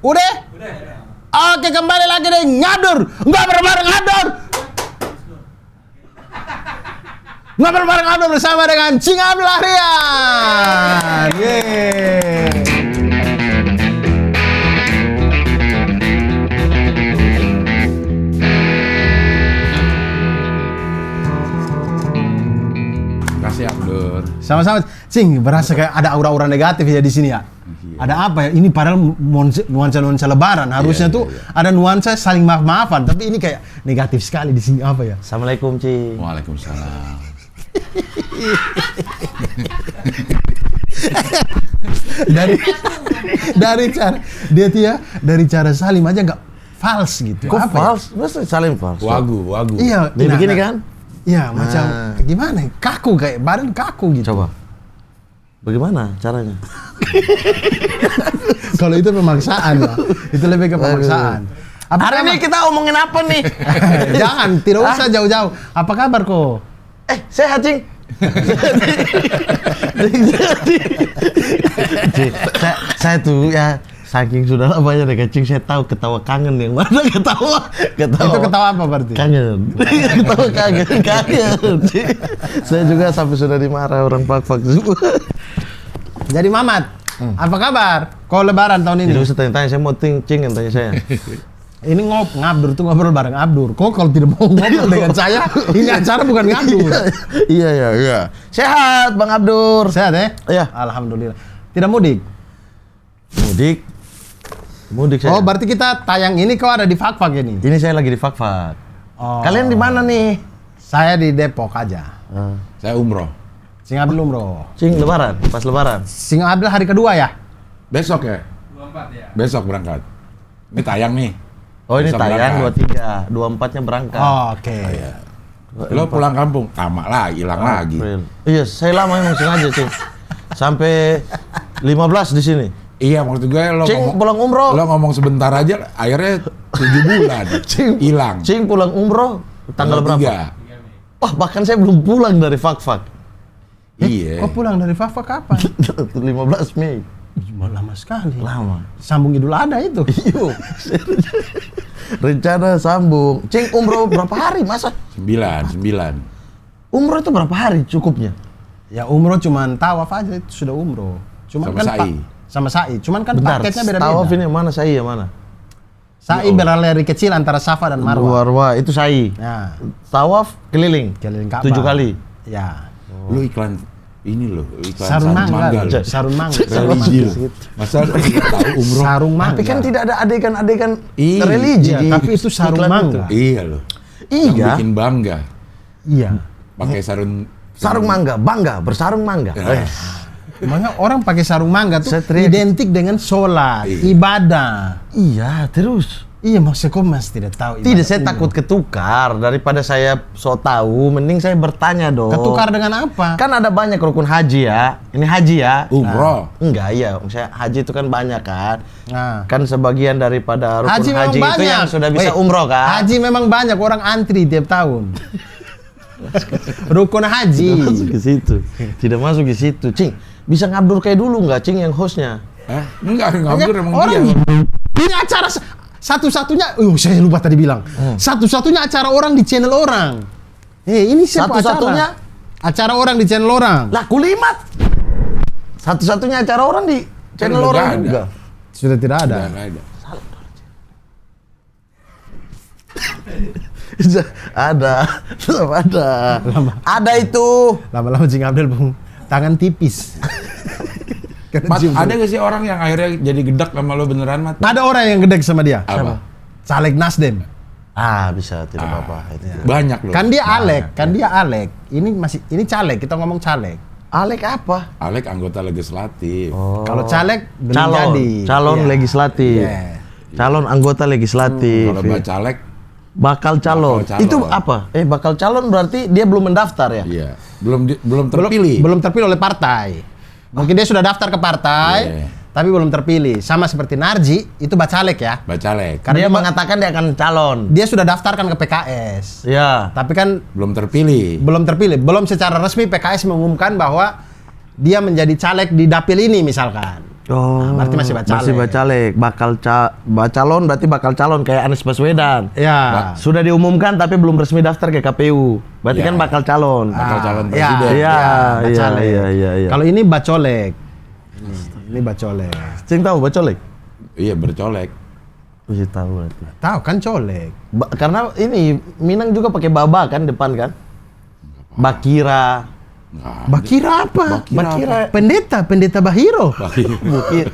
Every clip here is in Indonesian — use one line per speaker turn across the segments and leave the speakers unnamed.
Udah? Oke, kembali lagi di Ngabdur. Ngobrol bareng Ngabdur. Ngobrol bareng Ngabdur bersama dengan Cing Abdul Ahrian. Yeay.
Kasih Abdur.
Sama-sama, Cing, berasa kayak ada aura-aura negatif ya di sini ya. Ada apa ya? Ini padahal nuansa Lebaran. Harusnya tuh ada nuansa saling maaf-maafan, tapi ini kayak negatif sekali di sini apa ya?
Assalamualaikum, Cing.
Waalaikumsalam.
dari cara salim aja nggak fals gitu.
Kok
apa
fals? Masa salim fals?
Wagu.
Ya? Iya,
Dia begini kan?
Iya, macam gimana? Kaku kayak badan kaku gitu.
Coba. Bagaimana caranya?
Kalau itu pemaksaan ya. Itu lebih ke pemaksaan.
Hari ini kita omongin apa nih?
Jangan, tidak usah jauh-jauh. Apa kabar kok?
Sehat, Cing. Saya tuh ya saking sudah lamanya deh kecing, saya tahu ketawa kangen yang mana ketawa.
Itu ketawa apa berarti?
Kangen. Ketawa kangen. Saya juga sampai sudah dimarah orang fak-fak semua.
Jadi Mamat, apa kabar? Kau Lebaran tahun ini?
Tidak usah tanya-tanya, saya mau Cing yang tanya saya.
Ini Ngabdur tuh ngobrol bareng Abdur. Kok kalau tidak mau ngobrol dengan saya, ini acara bukan Ngabdur.
Iya. Sehat, Bang Abdur.
Sehat ya?
Iya.
Alhamdulillah. Tidak mudik?
Mudik saya.
Oh, berarti kita tayang ini kau ada di Fak-Fak ini?
Ini saya lagi di Fak-Fak.
Oh.
Kalian di mana nih?
Saya di Depok aja.
Saya umroh.
Sing Abdul umroh.
Cing Lebaran, pas Lebaran.
Sing Abdul hari kedua ya?
Besok ya? 24 ya? Besok berangkat. Ini tayang nih.
Oh, ini
Besok
tayang
berangkat.
23, 24-nya berangkat.
Oh, oke.
Lo pulang kampung, tamak lah, hilang lagi.
April. Iya, saya lama emang sengaja, Cing. Sampai 15 di sini.
Iya, maksud gue lo
Cing pulang umroh.
Lo ngomong sebentar aja, akhirnya 7 bulan. Hilang.
Cing pulang umroh tanggal berapa?
3.
Oh, bahkan saya belum pulang dari Fak-Fak.
Iya.
Kau pulang dari Fak-Fak kapan?
15 Mei.
Lama sekali.
Lama.
Sambung Idul Adha itu.
Iyo. Rencana sambung. Cing umroh berapa hari masa?
9.
Umroh itu berapa hari cukupnya?
Ya umroh cuman tawaf aja itu sudah umroh. Cuman
Sama
kan
sa'i.
Sama sa'i. Cuman kan
Bentar,
paketnya beda-beda.
tawaf ini yang mana, sa'i yang mana?
Sa'i berlari kecil antara Safa dan Marwah.
Marwah itu sa'i.
Ya,
tawaf keliling.
keliling Ka'bah.
7 kali.
Ya.
Lu iklan ini loh, iklan
Sarung mangga.
lo.
Sarung mangga.
Religi lo. Masa lu nggak tahu umroh?
Sarung mangga.
Tapi kan tidak ada adegan-adegan
Iya.
religi.
Iya,
di
tapi itu sarung
iklan
mangga.
itu.
Iya loh.
Iya.
Yang bikin bangga.
Iya.
Pakai
Sarung mangga, bangga, bersarung mangga.
Ya.
Makanya orang pakai sarung mangga tuh
Saya teriak.
identik dengan sholat,
Iya.
ibadah.
Iya, terus.
Iya, maksudnya kok mas tidak tahu.
Tidak,
ibadah
saya
umroh.
takut ketukar. Daripada saya so tahu, mending saya bertanya dong.
Ketukar dengan apa?
Kan ada banyak rukun haji ya. Ini haji ya.
Umroh.
Enggak, iya. Saya haji itu kan banyak kan.
Nah.
Kan sebagian daripada rukun
Haji memang
haji itu
banyak.
yang sudah bisa
Wait,
umroh kan.
Haji memang banyak, orang antri tiap tahun. Rukun haji.
Tidak masuk ke situ. Tidak masuk ke situ. Cing, bisa ngabdur kayak dulu nggak, Cing, yang hostnya?
Enggak ngabdur emang
Orang
dia.
ini acara satu-satunya, saya lupa tadi bilang. Satu-satunya acara orang di channel orang. Ini siapa
Satu-satunya?
acara orang di channel orang.
Lah, kulimat. Satu-satunya acara orang di channel
udah
orang
nggak ada.
juga.
Sudah tidak ada.
Nggak ada.
Ada, tetap ada. Ada itu.
Lama-lama Cing Abdul bung, tangan tipis.
Mat, ada gak sih orang yang akhirnya jadi gedak sama lo beneran, Mat?
Ada orang yang gedek sama dia.
Apa?
Caleg Nasdem.
Bisa, tidak apa-apa. Itu.
Banyak loh.
Kan dia Alek. Ini caleg, kita ngomong caleg.
Alek apa?
Alek anggota legislatif.
Kalau caleg belum
Calon,
jadi.
calon
Iya.
legislatif.
Iya.
Calon anggota legislatif.
Kalau bacalek,
Bakal calon.
Bakal calon.
Itu apa? Bakal calon berarti dia belum mendaftar ya?
iya. Belum terpilih.
Belum terpilih oleh partai. Mungkin dia sudah daftar ke partai,
Iya.
tapi belum terpilih. Sama seperti Narji, itu bacalek ya.
Bacalek.
Karena
Dia
dia
mengatakan dia akan calon.
Dia sudah daftarkan ke PKS.
Ya.
Tapi kan
Belum terpilih.
belum secara resmi PKS mengumumkan bahwa dia menjadi caleg di dapil ini misalkan.
Oh,
berarti masih bacalek.
Masih bacalek. Bacalon berarti bakal calon kayak Anies Baswedan.
Ya.
Sudah diumumkan tapi belum resmi daftar ke KPU. Berarti kan bakal calon.
Bakal calon
Ya,
presiden.
Iya,
bacalek.
iya.
Kalau ini bacolek. Ini bacolek.
Cing tahu bacolek?
Iya, bercolek.
Iya tahu berarti.
Tahu kan colek.
Karena ini Minang juga pakai baba kan depan kan? Bakira.
Bakira apa?
Bakira.
Pendeta Bahiro.
Bukit.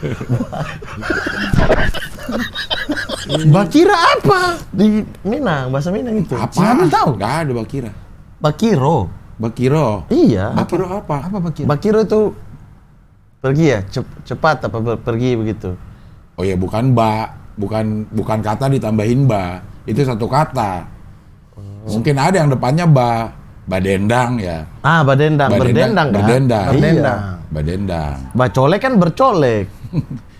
Bakira apa?
Di Minang, bahasa Minang itu.
Apa?
Siapa tahu?
Nggak ada Bakira.
Bakiro.
Bakiro.
Iya.
Bakiro apa?
Apa Bakira?
Bakiro itu pergi ya, cepat apa pergi begitu.
Oh ya, bukan bukan kata ditambahin ba. Itu satu kata. Mungkin ada yang depannya badendang ya.
Ah, berdendang kan?
Berdendang.
Iya.
Badendang.
Bacolek kan bercolek.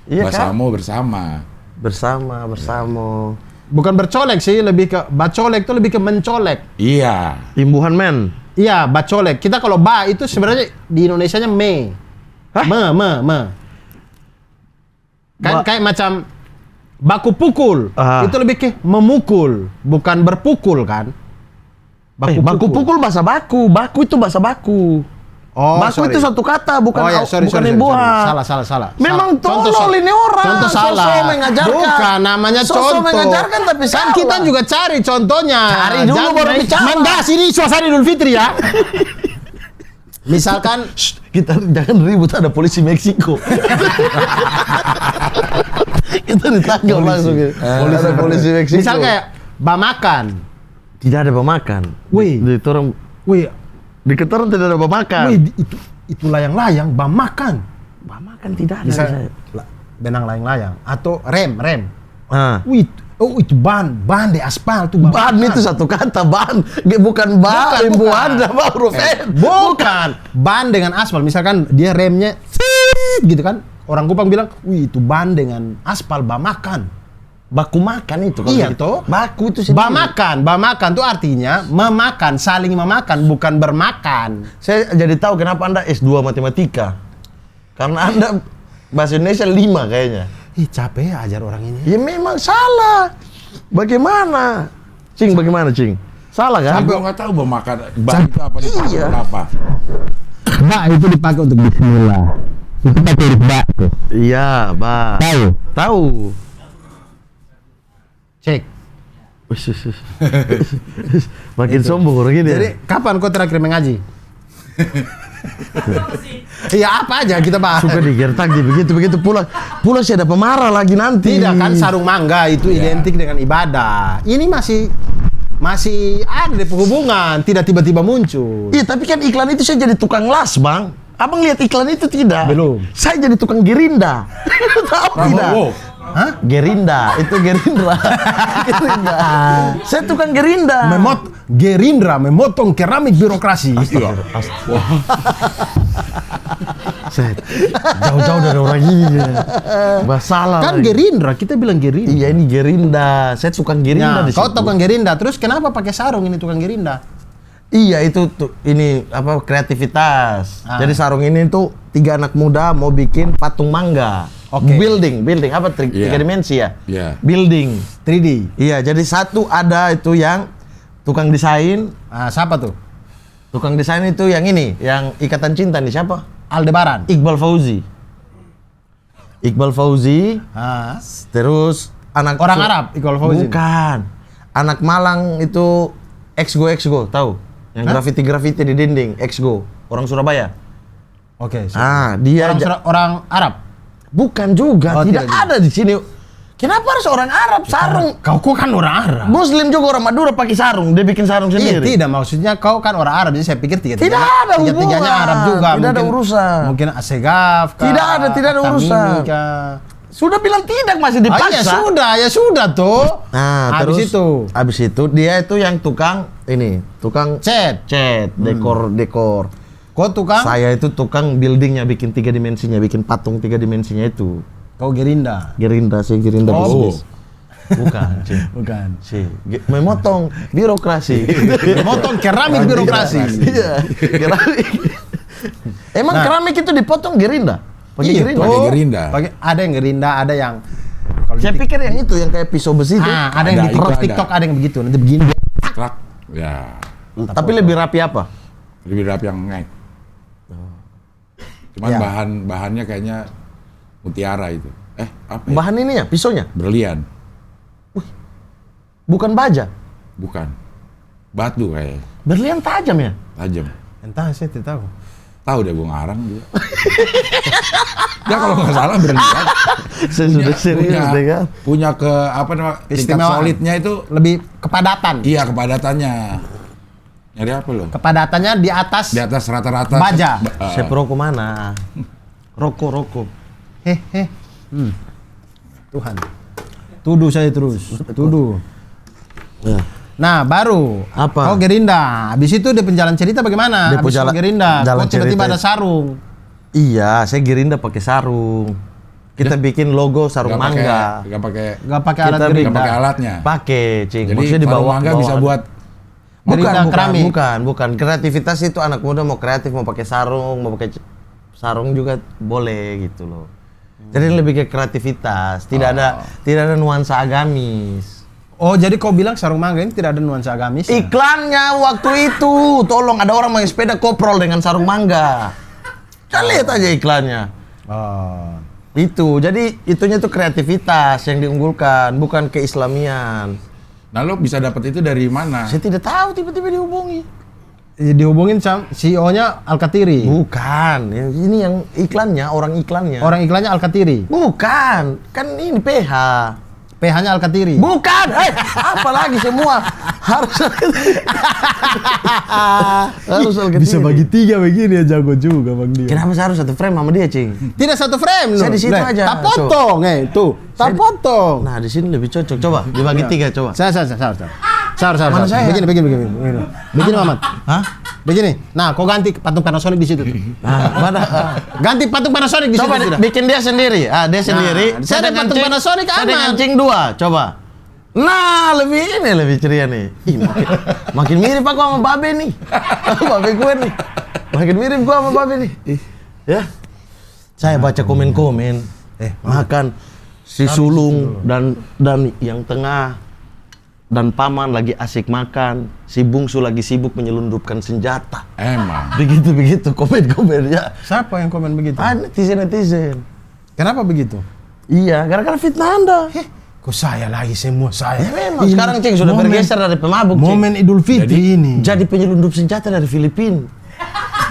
Iya kan?
Bersama.
Bersama.
Bukan bercolek sih, lebih ke bacolek itu lebih ke mencolek.
Iya.
Imbuhan men.
Iya, bacolek. Kita kalau ba itu sebenarnya di Indonesianya me.
Hah?
Me. Kan kayak macam baku pukul. Itu lebih ke memukul, bukan berpukul kan?
Baku pukul bahasa baku. Baku itu bahasa baku.
Oh,
baku
sorry.
itu satu kata, bukan
Sorry.
imbuhan.
Salah.
Memang tolol ini orang.
Contoh salah.
Sosok mengajarkan.
Bukan, namanya
Sosok
contoh.
mengajarkan tapi
Kan
salah.
kita juga cari contohnya.
Cari dulu baru bicara.
Mendas ini suasana Idul Fitri ya. Misalkan
Kita jangan ribut, ada polisi Meksiko. Kita ditangkap langsung. Ada polisi Meksiko.
misal kayak ba makan.
Tidak ada pemakan.
Wih.
Di orang
Wih,
di Ketorong tidak ada pemakan.
itu layang-layang ba makan.
Pemakan tidak ada.
Bisa
di saya.
benang layang-layang atau rem.
Ah.
Wih, itu ban di aspal tuh
Ban itu satu kata, ban. Bukan ban, imbuhan sama huruf N.
Bukan. Ban dengan aspal. Misalkan dia remnya gitu kan. Orang Kupang bilang, "Wih, itu ban dengan aspal ba makan."
Baku makan itu kalau
Iya
gitu.
toh.
Baku itu sendiri.
Ba makan tuh artinya memakan, saling memakan, bukan bermakan.
Saya jadi tahu kenapa Anda S2 matematika. Karena Anda bahasa Indonesia 5 kayaknya.
Ih, capek ya ajar orang ini.
Ya memang salah. Bagaimana? Cing, bagaimana Cing? Salah kan?
Gue nggak tahu makan itu apa dipakai
Iya.
apa.
Ba itu dipakai untuk bismillah. Itu pakai huruf ba tuh.
Iya, Ba. Tahu.
Cek.
Makin sombong orang ini.
Jadi kapan kau terakhir mengaji? Iya apa aja kita bahas.
Suka digertak di begitu pulang sih ada pemarah lagi nanti.
Tidak kan sarung mangga itu identik dengan ibadah. Ini masih ada di penghubungan, tidak tiba-tiba muncul.
Iya, tapi kan iklan itu saya jadi tukang las, Bang. Abang lihat iklan itu tidak?
Belum.
Saya jadi tukang Gerinda. Tahu tidak?
Wow.
Hah?
Gerinda, itu Gerindra. Gerinda. Saya tukang Gerinda.
Gerindra memotong keramik birokrasi.
Iya.
Saya jauh-jauh dari orang ini. Masalah.
Kan Gerindra, kita bilang Gerindra.
Iya, ini Gerinda. Saya tukang Gerinda
Nah,
di
kau
situ.
tukang Gerinda, terus kenapa pakai sarung ini tukang Gerinda?
Iya, itu ini apa kreativitas.
Ah.
Jadi sarung ini tuh 3 anak muda mau bikin patung mangga.
Oke.
Building apa 3 dimensi ya?
Iya.
Building.
3D.
Iya, jadi satu ada itu yang tukang desain.
Ah, siapa tuh?
Tukang desain itu yang ini, yang Ikatan Cinta nih siapa?
Aldebaran.
Iqbal Fauzi.
Ah.
Terus anak
Orang Arab, Iqbal Fauzi.
Bukan. Anak Malang itu Exgo, tahu? Yang
Hah?
grafiti di dinding, Exgo, orang Surabaya.
Oke.
Dia
orang Arab.
bukan juga,
Oh,
tidak
tidak
ada di sini. Kenapa harus orang Arab sarung?
Kau kan orang Arab.
Muslim juga orang Madura pakai sarung, dia bikin sarung
Iya,
sendiri.
tidak maksudnya kau kan orang Arab, jadi saya pikir
Tidak ada hubungan.
tiga-tiganya Arab juga.
Tidak ada urusan.
Mungkin Asegaf kah,
Tidak ada
Tamimi
urusan.
kah.
Sudah bilang tidak, masih dipaksa.
Ya sudah tuh.
Nah,
Habis
terus habis itu dia itu yang tukang
Cat.
dekor.
Kau tukang?
Saya itu tukang buildingnya, bikin 3 dimensinya, bikin patung 3 dimensinya itu.
Kau Gerinda.
Gerinda
Oh.
bisnis. Bukan, Cing.
Bukan.
Memotong birokrasi.
Memotong keramik birokrasi.
Iya, keramik. Emang keramik itu dipotong Gerinda? Pakai
Iya,
Gerinda.
toh.
Pakai Gerinda.
Ada yang Gerinda, ada yang kalau
Saya pikir yang itu yang kayak pisau besi itu.
ada yang
Ada,
di
itu ada.
TikTok ada yang begitu. Nanti begini dia.
Trak. Ya.
Tapi lebih rapi apa?
Lebih rapi yang ngek. Cuman
Ya.
bahannya kayaknya mutiara itu. Apa ya?
Bahan ininya, pisaunya,
Berlian.
bukan baja.
Bukan. Batu kayak
Berlian tajam ya?
tajam.
Entah, saya tidak tahu.
Tahu deh gue ngarang dia. Ya kalau nggak salah berlian.
Saya sudah serius deh kan.
Punya ke apa namanya tingkat
Istimewaan.
solidnya itu
Lebih kepadatan.
iya kepadatannya. Nyari apa lo?
Kepadatannya di atas
Di atas rata-rata.
Baja.
Saya rokok mana? Rokok.
Hehe. Tuhan. Tuduh saya terus. Tuduh.
Ya.
Nah, baru.
Apa?
Oh, Gerinda. Habis itu dia penjalan cerita bagaimana?
Dia
Habis
jalan-
Gerinda.
jalan
Kok tiba-tiba
cerita.
ada sarung.
Iya, saya Gerinda pakai sarung. Kita bikin logo sarung mangga.
Gak pakai
Gak pakai alat
Kita
nggak
Gerinda.
pakai alatnya.
Pakai, Cing.
Jadi
Maksudnya di
sarung
bawah
mangga bisa buat
Gerinda keramik.
bukan. Kreativitas itu anak muda mau kreatif, mau pakai sarung, mau pakai sarung juga boleh gitu loh. Jadi lebih ke kreativitas, tidak ada nuansa agamis.
Oh, jadi kau bilang sarung mangga ini tidak ada nuansa agamis? ya?
Iklannya waktu itu, tolong ada orang main sepeda koprol dengan sarung mangga. Kalian lihat aja iklannya.
Oh.
Itu, jadi itunya tuh kreativitas yang diunggulkan, bukan keislamian.
Nah lo bisa dapat itu dari mana?
Saya tidak tahu, tiba-tiba dihubungi.
Dihubungin sama CEO-nya Alkatiri.
Bukan, ini yang iklannya, orang iklannya.
Orang iklannya Alkatiri.
Bukan, kan ini PH.
PH-nya Alkatiri.
Bukan, apalagi semua harus harus
Bisa bagi 3 begini ya, jago juga Bang dia.
Kenapa saya harus satu frame sama dia, Cing?
Tidak satu frame
Saya
loh.
di situ
Leh,
aja.
Tak potong, tuh. Tak
Saya-
potong.
Nah, di sini lebih cocok. Coba dibagi 3 coba.
Sar.
Mana saya?
Begini. Begini, Mamat.
Hah?
Begini. Nah, kau ganti patung Panasonic di situ tuh.
Nah, mana?
Ganti patung Panasonic di
Coba
situ sudah.
bikin dia sendiri. Dia sendiri.
saya ada
dengan
patung
Cing-
Panasonic
saya
aman.
dengan Cing 2. Coba. Nah, lebih ceria nih. Ih, makin mirip aku sama Babe nih. Babe gue nih. Makin mirip gua sama Babe nih. Ya. Saya baca komen-komen. Makan si sulung dan yang tengah dan paman lagi asik makan, si bungsu lagi sibuk menyelundupkan senjata.
Emang.
Begitu komen ya.
Siapa yang komen begitu?
Netizen.
Kenapa begitu?
Iya, gara-gara fitnah Anda.
Kok saya lagi semua saya?
Ya memang
Ini
sekarang Cing sudah
momen-
bergeser dari pemabuk, Cing.
Momen Idul Fitri ini.
Jadi penyelundup senjata dari Filipina.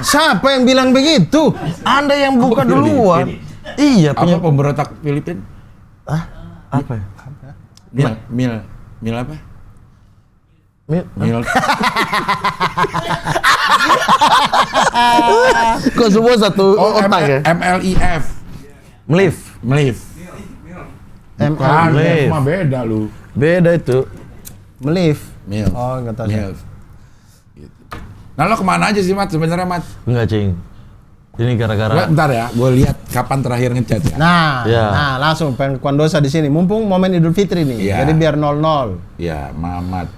Siapa yang bilang begitu?
Anda yang buka duluan. Iya,
Apa pemberontak Filipin?
apa ya?
Mil apa?
Mil-
Mil.
Kok semua satu otak ya?
MLIF.
Melif.
Melif. Bukan,
Melif.
mah beda lu.
Beda itu.
Melif.
Mil.
Oh, enggak tahu.
Mil. Gitu. Nah lo kemana aja sih Mat sebenarnya Mat?
Enggak, Cing. Ini gara-gara
Bentar ya, gue lihat kapan terakhir ngechat ya.
Nah,
Ya.
nah langsung pengen dosa di sini. Mumpung momen Idul Fitri nih.
Iya.
Jadi biar 0-0.
Ya, Mamat.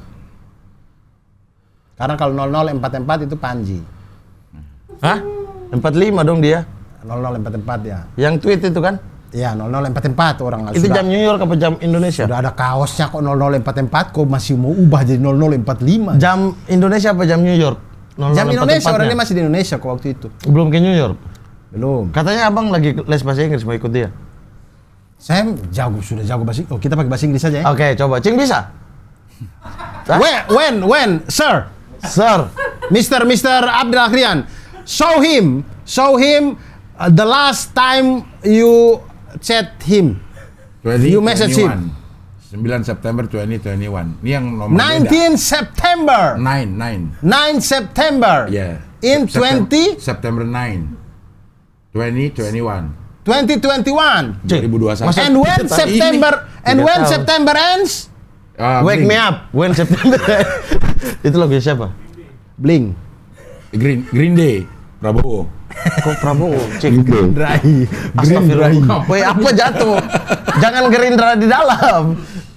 Karena kalau 0-0 4-4 itu Panji.
Hah? 45 dong dia.
0-0 4-4 ya.
Yang tweet itu kan?
Iya, 0-0 4-4 orang
Itu
sudah,
jam New York apa jam Indonesia?
sudah ada kaosnya kok 0-0 4-4 kok masih mau ubah jadi 0-0 45.
Jam Indonesia apa jam New York? 00
Jam Indonesia,
44-nya.
orang ini masih di Indonesia kok waktu itu.
Belum ke New York.
Belum.
Katanya abang lagi les bahasa Inggris, mau ikut dia.
Saya sudah jago bahasa. Oh, kita pakai bahasa Inggris saja ya.
Oke, coba. Cing bisa? Hah?
When, sir,
Sir.
Mr. Abdul Akhrian, show him the last time you chat him.
2021.
You message him.
9 September 2021. Ini yang nomor
19 September.
9.
9 September.
Yeah.
In 20
September 9. 2021.
2021.
2021.
Masa-
And when
Ini
September
tidak tahu.
September ends,
Wake me up when September. Itu lagu siapa?
Blink.
Green Day. Prabowo.
Kok Prabowo? Cing.
Dry.
Astagfirullah. Woi, apa jatuh? Jangan Gerindra di dalam.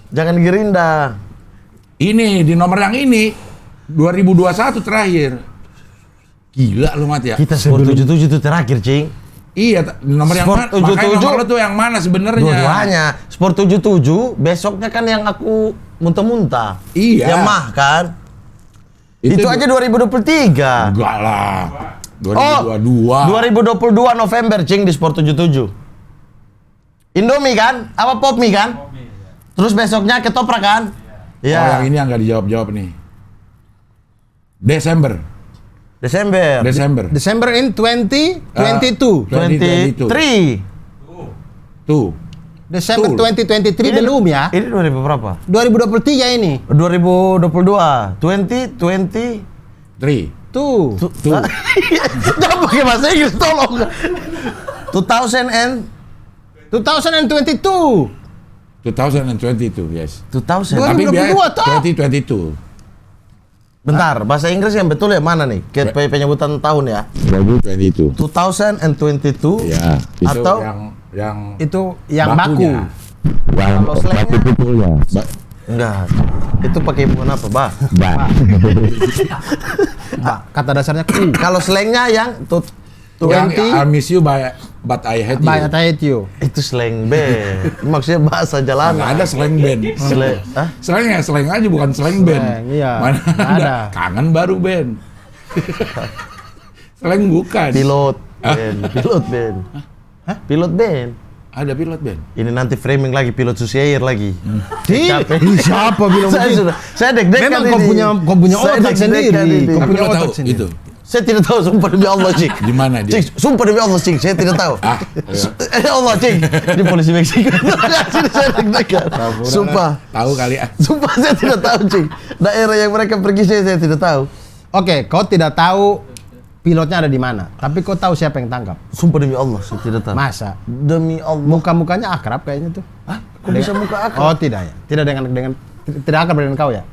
Jangan Gerindra.
Ini di nomor yang ini 2021 terakhir. Gila lu Mat ya.
Kita skor 77 itu terakhir, Cing.
Iya, nomor yang
Sport
mana? Makanya
77.
nomor lo tuh yang mana sebenarnya?
Dua-duanya. Sport 77, besoknya kan yang aku muntah-muntah.
Iya.
Yamaha kan. Itu aja 2023.
Enggak lah.
Oh,
2022.
2022 November, Cing, di Sport 77. Indomie kan? Apa Popmi kan? Terus besoknya ketoprak kan?
Oh, yang ini yang nggak dijawab-jawab nih. Desember
Desember in 2022.
23.
Tuh.
Desember
Betul.
2023 belum ya?
Ini 2000 berapa?
2023 ini.
2022. 2020.
3.
Tuh.
Jangan pakai bahasa Inggris, tolong. 2000 and
2022.
2022, yes.
2000.
Tapi
2022 toh?
2022.
Bentar, bahasa Inggris yang betul ya mana nih? Penyebutan tahun ya.
2022.
2022.
Ya, itu
Atau
yang
Itu yang baku.
bakunya.
kalau slangnya
Pukulnya.
enggak. Itu pakai hubungan apa, Bah?
Kata dasarnya ku.
Kalau slangnya yang
Yang
20
I miss you but I hate you.
By Atayet you.
itu slang band. Maksudnya bahasa
Nggak
jalanan.
ada slang band.
Slang, hah?
Slang ya slang aja bukan slang band.
Slang, iya.
Mana
Nggak
ada.
ada.
Kangen baru band. Slang bukan.
Pilot band. Pilot band. Hah? Pilot band.
Ada pilot band.
Ini nanti framing lagi pilot Susi Air lagi.
Capek. Siapa bilang
Saya
begitu?
sudah, saya deg-degan
Memang
ini.
kau punya
Saya
otak
deg-degan
sendiri.
ini.
Kau
Tapi
punya
lo
otak
tahu
sendiri.
itu.
Saya tidak tahu, sumpah demi Allah, Cik.
Di mana dia?
Cik, sumpah demi Allah, Cik, saya tidak tahu. Ya Allah, Cik. Ini polisi Meksiko. Sini saya deg-degan. Sumpah.
Tahu kali ah.
Sumpah saya tidak tahu, Cik. Daerah yang mereka pergi saya tidak tahu.
Oke, kau tidak tahu pilotnya ada di mana, tapi kau tahu siapa yang tangkap.
Sumpah demi Allah, saya tidak tahu.
Masa?
Demi Allah.
Muka-mukanya akrab kayaknya tuh.
Hah? Kok bisa muka akrab?
Oh, tidak ya. Tidak tidak akrab dengan kau ya.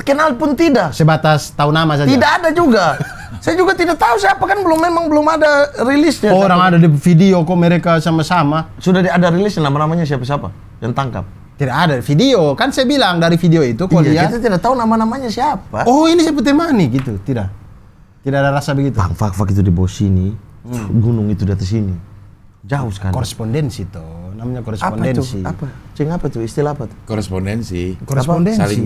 Kenal pun tidak.
Sebatas tahu nama saja.
Tidak ada juga. Saya juga tidak tahu siapa kan memang belum ada rilisnya.
Orang ada di video kok mereka sama-sama.
Sudah ada rilisnya nama-namanya siapa-siapa yang tangkap.
Tidak ada video. Kan saya bilang dari video itu kau
Iya,
lihat.
kita tidak tahu nama-namanya siapa.
Oh, ini seperti Mani gitu. Tidak. Tidak ada rasa begitu.
Bang Fak itu di bawah sini, gunung itu di atas sini. Jauh sekali.
Korespondensi tuh. Namanya
Apa tuh?
korespondensi.
Apa? Cing apa tuh? Istilah apa tuh?
Korespondensi.
Korespondensi.
Saling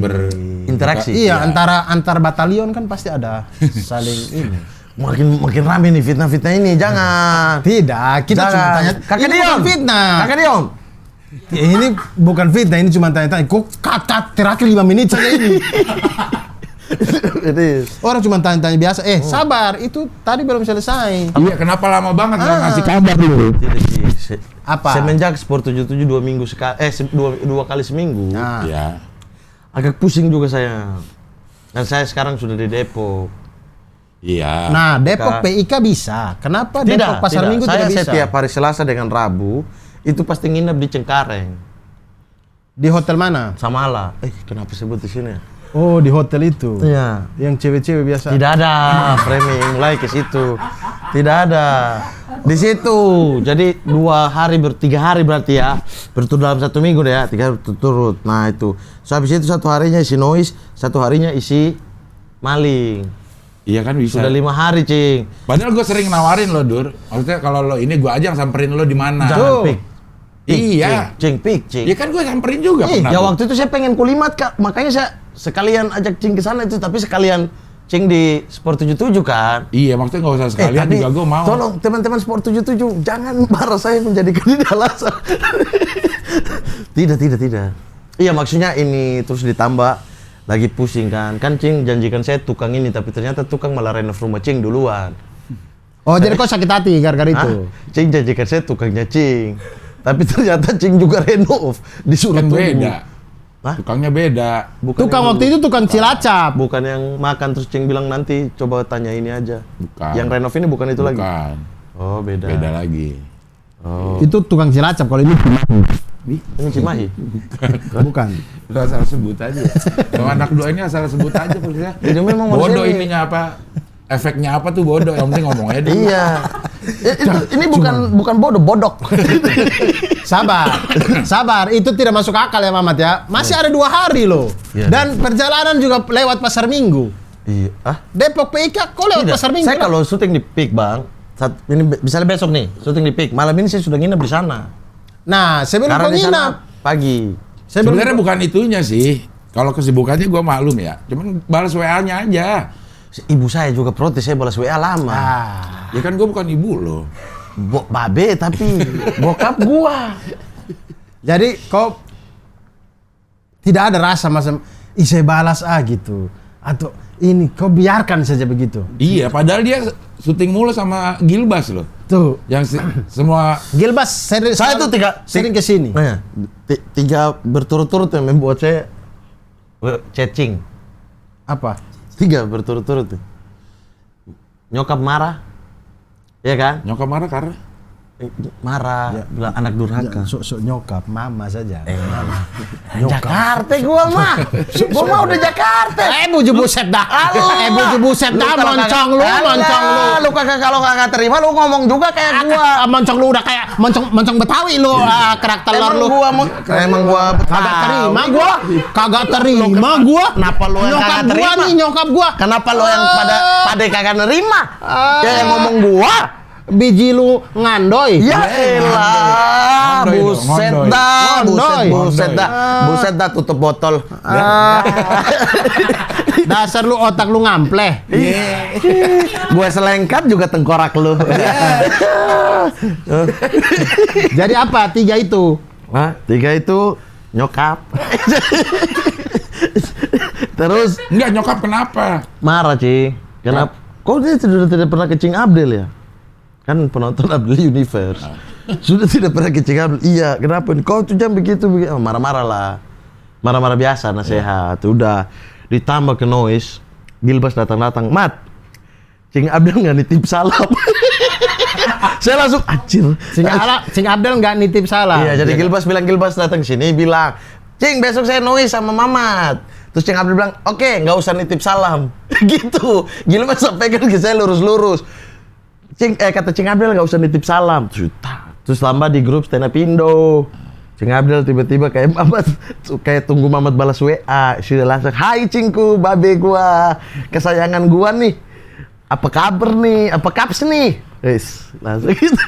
Interaksi.
Iya, antar batalion kan pasti ada saling ini.
Makin rame nih fitnah-fitnah ini, jangan.
Tidak, kita cuma
Jangan.
tanya.
Kakak
Ini
Dion.
bukan fitnah.
Kakak Dion.
Ini bukan fitnah, ini cuma tanya-tanya. Kok kata terakhir 5 menit saja ini.
Ini.
Orang cuma tanya-tanya biasa. Sabar, itu tadi belum selesai.
Iya, kenapa lama banget nggak ngasih kabar lu?
Tidak sih.
Apa?
Semenjak Sport 77 2 minggu sekali, dua kali seminggu.
Nah,
Ya.
Agak pusing juga saya. Dan saya sekarang sudah di Depok.
Iya.
nah, Depok PIK bisa. Kenapa Depok Pasar Minggu
Saya
tidak bisa?
setiap hari Selasa dengan Rabu itu pasti nginep di Cengkareng,
Di hotel mana?
Samala. Kenapa sebut di sini?
Oh, di hotel itu.
Iya.
Yang cewek-cewek biasa.
Tidak ada framing mulai ke situ. Tidak ada. Di situ. Jadi 3 hari berarti ya. Berturut dalam 1 minggu deh ya. 3 hari berturut. Nah itu. So, habis itu 1 harinya isi noise, 1 harinya isi maling.
Iya kan bisa.
Sudah 5 hari, Cing.
Padahal gue sering nawarin lo, Dur. Maksudnya kalau lo ini gue aja yang samperin lo di mana.
Jangan pik.
Iya.
Cing, pik, Cing.
Ya kan gue samperin juga pernah.
Ya
tuh.
waktu itu saya pengen kulimat, Kak. Makanya saya sekalian ajak Cing ke sana itu, tapi sekalian Cing di Sport 77 kan.
Iya, maksudnya nggak usah sekalian
tapi
juga gue mau.
tolong teman-teman Sport 77 jangan marah saya menjadikan ini alasan. Tidak. Iya, maksudnya ini terus ditambah lagi pusing kan. Kan Cing janjikan saya tukang ini, tapi ternyata tukang malah renov rumah Cing duluan.
Oh, jadi kau sakit hati gara-gara itu.
Cing janjikan saya tukangnya Cing. Tapi ternyata Cing juga renov, disuruh
Kan
tunggu.
beda.
Hah?
Tukangnya beda.
Bukan
Tukang
yang
waktu itu tukang Cilacap.
bukan yang makan terus Cing bilang nanti coba tanya ini aja.
Bukan.
Yang renov ini bukan itu lagi.
Bukan.
Oh, beda.
Beda lagi.
Oh.
Itu tukang Cilacap. Kalau ini
Ini Cimahi.
bukan.
Lu asal sebut aja. Kalau anak dua ini asal sebut aja polisinya.
Ini memang manusia
Bodoh
ini.
ininya apa? Efeknya apa tuh bodoh? Yang penting ngomong aja dulu.
Iya. Ini bukan bodoh, bodok.
Sabar. Itu tidak masuk akal ya, Mamat ya. Masih ada 2 hari loh.
Iya,
Dan perjalanan juga lewat Pasar Minggu.
Iya. Ah?
Depok PIK, kau lewat
Tidak.
Pasar Minggu.
Saya
lah.
kalau syuting di Peak, Bang, ini misalnya besok nih syuting di PIK, malam ini saya sudah nginep di sana.
Nah, sebelum
Karena
kau
di sana
nginap.
pagi.
Sebenarnya bukan itunya sih. Kalau kesibukannya gue maklum ya. Cuman balas WA-nya aja.
Ibu saya juga protes, saya balas WA lama.
Ya kan gue bukan ibu lo.
Babe tapi bokap gua.
Jadi kau tidak ada rasa macam saya balas gitu. Atau ini kau biarkan saja begitu.
Iya, padahal dia syuting mulu sama Gilbas loh.
Tuh.
Yang semua
Gilbas
Saya tuh
sering ke sini.
Nah, tiga berturut-turut yang membuat saya chatting.
Apa?
3 berturut-turut tuh. Nyokap marah. Iya kan?
nyokap marah karena
Marah, bilang anak durhaka.
Sok-sok nyokap, mama saja.
Jakarta gua mah. Gua mah udah Jakarta.
Buju buset dah. Buju buset dah, moncong lu.
Lu kalau kagak terima lu ngomong juga kayak gua.
Moncong lu udah kayak moncong Betawi lu, kerak telur lu.
Emang gua
Kagak terima gua.
Kenapa lu yang kagak terima?
Nyokap gua.
Kenapa lu yang pada kagak nerima? Ya yang ngomong gua.
Biji lu ngandoy.
Ya elah,
Ngondoy dong,
buset
ngondoy.
dah, buset dah tutup botol.
Dasar lu otak lu ngampleh.
Gue selengkat juga tengkorak lu.
Jadi apa 3 itu?
Hah? 3 itu nyokap. Terus
enggak nyokap kenapa?
marah, Cing. Kenapa? Kok dia sudah tidak pernah ke Cing Abdel ya? Kan penonton Abdel Universe. Sudah tidak pernah ke Cing Abdel. Iya, kenapa? Kau tuh jam begitu. Oh, marah-marah lah. Marah-marah biasa, nasihat. Udah ditambah ke noise. Gilbas datang-datang. Mat, Cing Abdel nggak nitip salam. Saya langsung anjir.
Cing Abdel nggak nitip salah.
Iya, jadi Gilbas datang sini bilang, Cing besok saya noise sama Mamat. Terus Cing Abdel bilang, oke, nggak usah nitip salam. Gitu. Gilbas sampaikan ke saya lurus-lurus. Kata Cing Abdel nggak usah nitip salam. Terus tambah di grup stand up Indo. Cing Abdel tiba-tiba kayak Mamat, kayak tunggu Mamat balas WA. Sudah langsung, hai Cingku, babe gua, kesayangan gua nih. Apa kabar nih? Apa kaps nih? Wis, langsung gitu.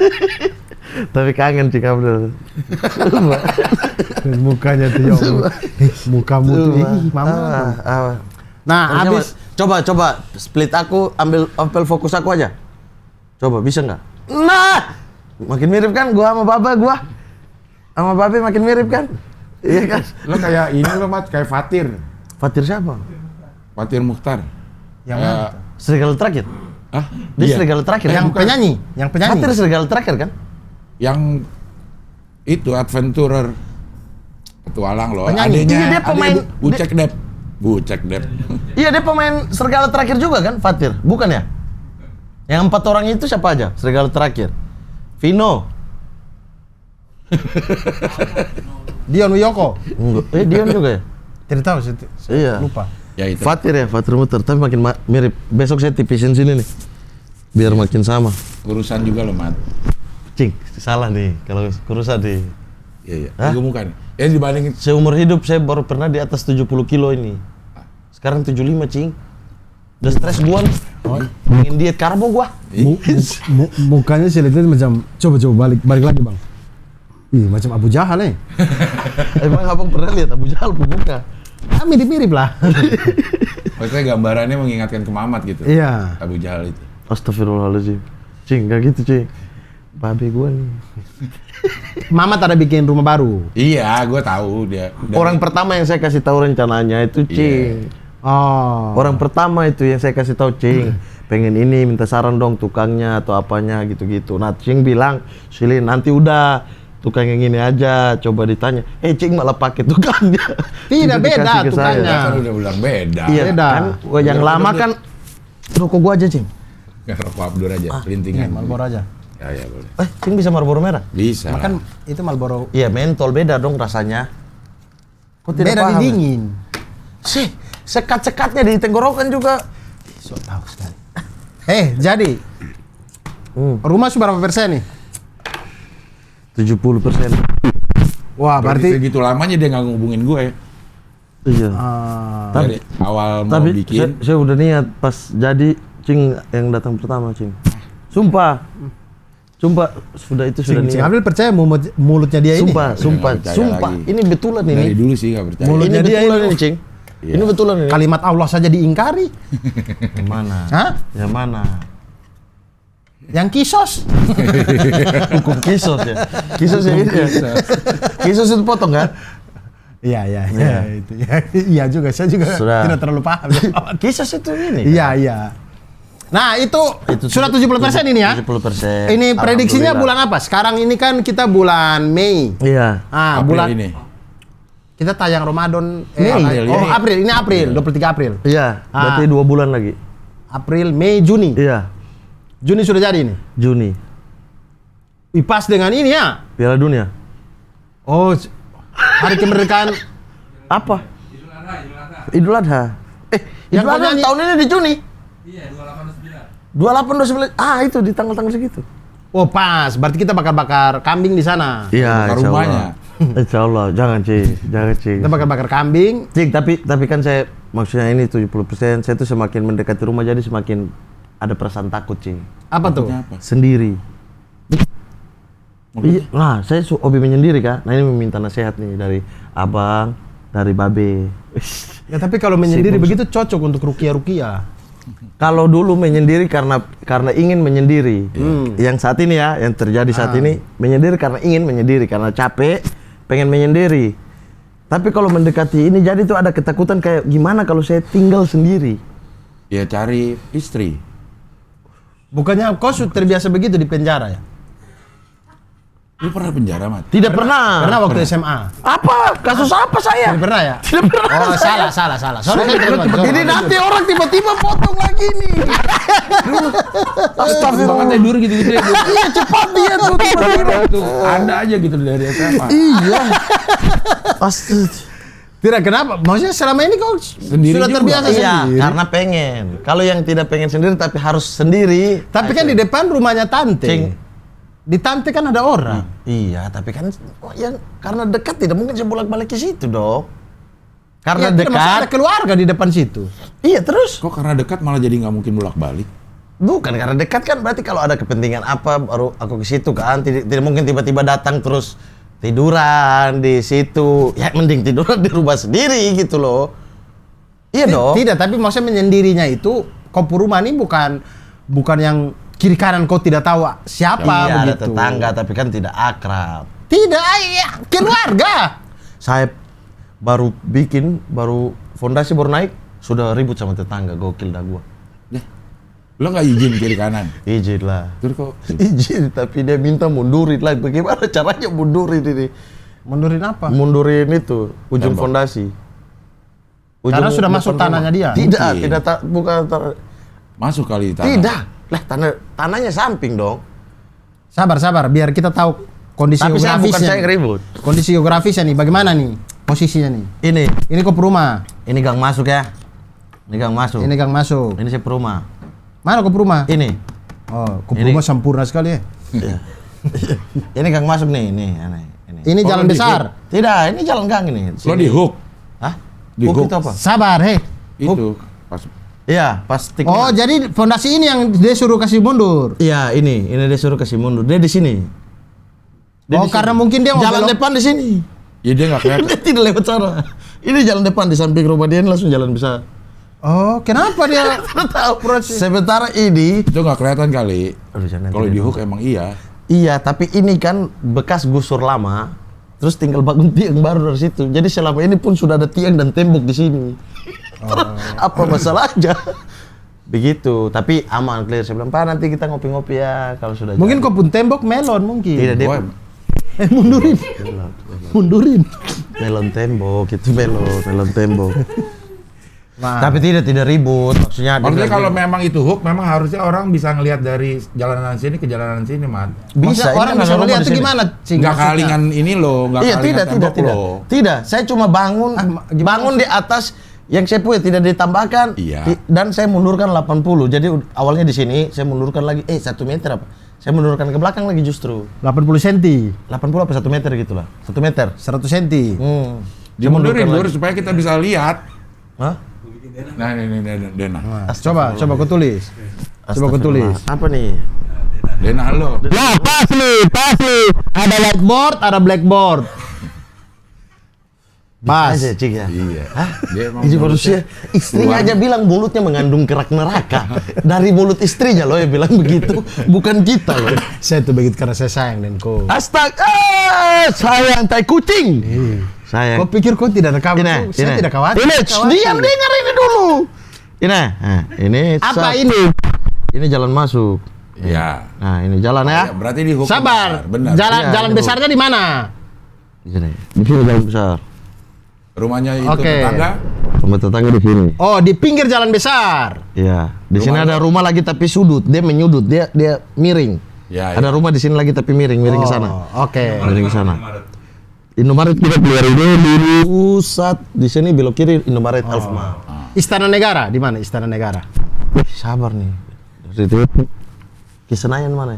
Tapi kangen Cing Abdel.
Mukanya tuh ya Allah. Mukamu tuh mama. Nah, habis
coba split aku, ambil fokus aku aja. Coba bisa nggak? Nah, makin mirip kan gua sama baba gua. Sama babe makin mirip kan? Iya kan?
Lo kayak ini lo Mat, kayak Fatir.
Fatir siapa?
Fatir Mukhtar.
Yang mana?
Serigala terakhir.
Ah,
Dia
iya.
serigala terakhir.
Yang penyanyi.
Fatir serigala terakhir kan?
Yang itu adventurer petualang loh.
Penyanyi.
Adanya,
Iya, dia pemain-
Bucek Dep.
Iya, dia pemain serigala terakhir juga kan, Fatir? Bukan ya? Yang 4 orang itu siapa aja? Serigala terakhir. Vino.
Dion Wiyoko.
Enggak. Dion juga ya?
Tidak tahu sih.
Iya.
Lupa.
Ya itu.
Fatir Muter, tapi makin mirip. Besok saya tipisin sini nih. Biar makin sama.
Urusan juga lo Mat.
Cing, salah nih kalau kurusan nih.
Iya.
Hah?
Gemukan. Ya dibandingin
Seumur hidup saya baru pernah di atas 70 kilo ini. Sekarang 75, Cing. Udah stres gua nih. Pengen diet karbo gua.
Mukanya sih lihatnya macam coba balik lagi bang. Ih macam Abu Jahal nih.
Emang abang pernah lihat Abu Jahal muka?
Mirip-mirip lah.
maksudnya gambarannya mengingatkan ke Mamat gitu.
Iya.
Abu Jahal itu.
Astagfirullahaladzim. Cing, gak gitu, Cing. Babe gua nih.
Mamat ada bikin rumah baru.
Iya, gue tahu dia.
Orang pertama yang saya kasih tahu rencananya itu Cing.
Oh.
Orang pertama itu yang saya kasih tahu Cing. Pengen ini, minta saran dong tukangnya atau apanya gitu-gitu. Nah, Cing bilang, Silin nanti udah tukang yang ini aja, coba ditanya. Cing malah pakai tukangnya.
Tidak,
Itu
beda
dikasih ke saya.
tukangnya.
kan udah bilang beda.
Iya,
Beda.
kan yang lama kan rokok gua aja, Cing.
Nggak rokok Abdur aja, pelintingan.
Marlboro aja.
Ya boleh.
Cing bisa Marlboro merah?
Bisa.
Makan itu Marlboro.
Iya, mentol beda dong rasanya. Kok tidak
Beda di
paham?
dingin.
Sih, sekat-sekatnya di tenggorokan juga.
So tahu sekali. Jadi rumah berapa persen nih?
70%.
Wah, berarti
segitu lamanya dia nggak ngubungin gue.
Iya.
Dari awal mau
Tapi
bikin.
saya udah niat pas jadi Cing yang datang pertama, Cing. Sumpah. Sumpah, sudah itu sudah
Cing
niat.
April percaya mulutnya dia ini.
Sumpah, sumpah,
Nggak percaya
sumpah.
lagi.
Ini betulan
Dari
ini.
dulu sih nggak percaya.
Mulutnya
Ini
dia
betulan
ini.
ini, Cing.
Iya.
Ini betulan ini.
Kalimat Allah saja diingkari.
Yang mana?
Hah?
Yang mana?
Yang kisos.
Hukum kisos ya. Kisos ya ini ya. Kisos itu potong kan?
Iya, iya,
Iya.
iya, itu ya. Iya juga, saya juga
Sudah.
tidak terlalu paham.
Kisos itu ini.
Iya, iya. Nah, itu sudah 70% ini ya.
70%.
Ini prediksinya bulan apa? Sekarang ini kan kita bulan Mei.
Iya.
Ah,
April
bulan
ini.
kita tayang Ramadan
Mei.
April, ini April, 23 April.
Iya, berarti 2 bulan lagi.
April, Mei, Juni.
Iya,
Juni sudah jadi ini.
Juni.
Pas dengan ini ya.
Piala Dunia.
Oh, hari kemerdekaan.
Apa? Idul Adha.
Yang
Idul Adha
kau nyanyi-
tahun ini di Juni.
Iya, 28
28 29. Ah, itu di tanggal-tanggal segitu.
Oh, pas. Berarti kita bakar-bakar kambing di sana.
Iya,
Buka rumahnya.
Insya Allah, jangan Cing, jangan Cing.
Kita bakar-bakar kambing.
Cing, tapi kan saya maksudnya ini 70%, saya tuh semakin mendekati rumah jadi semakin ada perasaan takut, Cing.
Apa tuh?
Takutnya apa?
Sendiri. Iya, nah saya hobi menyendiri kan. Nah ini meminta nasihat nih dari abang, dari babe.
Ya, tapi kalau menyendiri begitu cocok untuk rukia-rukia.
Kalau dulu menyendiri karena ingin menyendiri. Yang saat ini ya, yang terjadi saat ini menyendiri karena ingin menyendiri, karena capek, pengen menyendiri. Tapi kalau mendekati ini jadi tuh ada ketakutan kayak gimana kalau saya tinggal sendiri.
Ya cari istri.
Bukannya kau sudah terbiasa begitu di penjara ya?
Lu pernah penjara, Mat?
Tidak pernah.
Pernah waktu SMA?
Apa? Kasus apa saya?
Tidak pernah ya?
Tidak pernah.
Oh, salah. Sorry,
Ini nanti orang tiba-tiba potong lagi nih.
Astagfirullah. Banget tidur gitu-gitu ya.
Iya cepat dia tuh tiba-tiba.
Tuh, ada aja gitu dari SMA.
Iya. Astaga.
Tidak, kenapa? Maksudnya selama ini kau
Sendiri
sudah
juga.
terbiasa
Iya,
sendiri.
karena pengen. Kalau yang tidak pengen sendiri tapi harus sendiri.
Tapi kan di depan rumahnya tante.
Cing.
Di tante kan ada orang.
Iya, tapi kan yang karena dekat tidak mungkin saya bolak-balik ke situ, Dok. Karena
Ya, tidak, maksudnya ada
dekat.
keluarga di depan situ.
Iya, terus.
Kok karena dekat malah jadi nggak mungkin bolak-balik?
Bukan karena dekat kan berarti kalau ada kepentingan apa baru aku ke situ kan. Tidak mungkin tiba-tiba datang terus tiduran di situ. Ya mending tiduran di rumah sendiri gitu loh. Iya, Dok.
Tidak, tapi maksudnya menyendirinya itu kau rumah ini bukan yang kiri kanan kau tidak tahu siapa
Iya, ada
begitu.
tetangga tapi kan tidak akrab.
Tidak, ya, keluarga.
Saya baru fondasi baru naik sudah ribut sama tetangga, gokil dah gua.
Lo nggak izin kiri kanan?
Izin lah.
Terus kok
Izin tapi dia minta mundurin lah. Bagaimana caranya mundurin ini?
Mundurin apa?
Mundurin itu ujung
Tembok.
fondasi.
Karena sudah masuk
depan
tanahnya
rumah.
dia?
Tidak,
Mungkin.
tidak bukan
masuk kali tanah?
tidak. Lah tanahnya samping dong.
Sabar, biar kita tahu kondisi
Tapi saya bukan
geografisnya.
saya yang ribut.
Kondisi geografisnya nih, bagaimana nih posisinya nih?
Ini
Ini kok perumah,
ini gang masuk ya. Ini gang masuk.
ini gang masuk.
Ini saya perumah.
Mana kok perumah?
Ini.
Oh, kok
Ini.
perumah sempurna sekali ya.
Iya. Ini gang masuk nih, ini.
Ini
Oh,
jalan
di
besar.
Tidak, ini jalan gang ini.
Lo di hook?
Hah?
Di
Hook
hook.
itu apa?
Sabar, hei.
Itu pas
Iya, pas tik.
Oh, jadi fondasi ini yang dia suruh kasih mundur.
Iya, ini dia suruh kasih mundur. Dia di sini. Dia
Oh,
di
karena
sini.
mungkin dia mau
jalan
belok.
depan di sini.
ya dia nggak kelihatan.
Dia tidak lewat sana. Ini jalan depan di samping rumah dia ini langsung jalan besar.
Oh, kenapa dia?
Tidak tahu. Sementara ini
Itu nggak kelihatan kali.
Aduh, jangan
Kalau
nanti
di
dia
hook emang iya.
iya, tapi ini kan bekas gusur lama. Terus tinggal bangun tiang baru dari situ. Jadi selama ini pun sudah ada tiang dan tembok di sini. Terus apa masalahnya? Begitu, tapi aman clear. Saya bilang, "Pak, nanti kita ngopi-ngopi ya kalau sudah."
Mungkin
jadi."
kau pun tembok melon mungkin.
tidak dia
Gua-
Mundurin. Mundurin.
melon tembok itu melon tembok.
Nah,
Tapi tidak ribut. Maksudnya
Maksudnya
dia
kalau
bilang,
memang itu hook, memang harusnya orang bisa ngelihat dari jalanan sini ke jalanan sini, Mat.
bisa
ini
orang
kan
bisa
ada rumah
melihat
di
itu
sini.
gimana, Cing?
Nggak
maksudnya?
kalingan ini loh, nggak
Iya,
kalingan
tidak.
tembok loh.
Tidak, saya cuma bangun
gimana
bangun di atas yang saya punya tidak ditambahkan.
Iya.
Dan saya mundurkan 80. Jadi awalnya di sini saya mundurkan lagi 1 meter apa? Saya mundurkan ke belakang lagi justru.
80 cm,
80 apa 1 meter gitu lah. 1 meter.
100 cm.
Dimundurin
lagi.
Lur, supaya kita bisa lihat.
Hah?
Nah, ini Dena.
Nah, coba kau tulis. Coba kau tulis.
Astagfirullah. Apa nih?
Denalo.
Nah, pas nih. Ada whiteboard, ada blackboard. Pas.
Aja, Cik ya.
Iya. Hah? Dia emang
Ini
mulutnya
manusia, istrinya
keluar.
aja bilang mulutnya mengandung kerak neraka. Dari mulut istrinya loh yang bilang begitu, bukan kita loh.
Saya tuh begitu karena saya sayang dengan kau.
Astaga, sayang tai kucing. Sayang.
Kau pikir kau tidak ada kabar? Saya tidak khawatir.
Ini,
Saya khawatir.
diam dengar ini dulu. Ini.
Apa
sat-
ini?
Ini jalan masuk.
Ya.
Nah, ini jalan ya.
Ya, berarti dihukum.
Sabar.
Benar.
Iya,
Jalan
ini
besarnya di mana?
Di sini. Di sini jalan besar.
Rumahnya itu
Oke.
tetangga.
Rumah tetangga di sini.
Oh, di pinggir jalan besar.
Iya. Di sini
Rumah
ada rumah lagi tapi sudut. Dia menyudut. Dia miring.
Ya,
Ada rumah di sini lagi tapi miring ke sana.
Oh, oke.
Miring ke sana. Indomaret kita keluar ini pusat. Di sini belok kiri Indomaret Alfamart.
Istana Negara di mana? Istana Negara.
Sabar nih. Dari itu ke Senayan mana?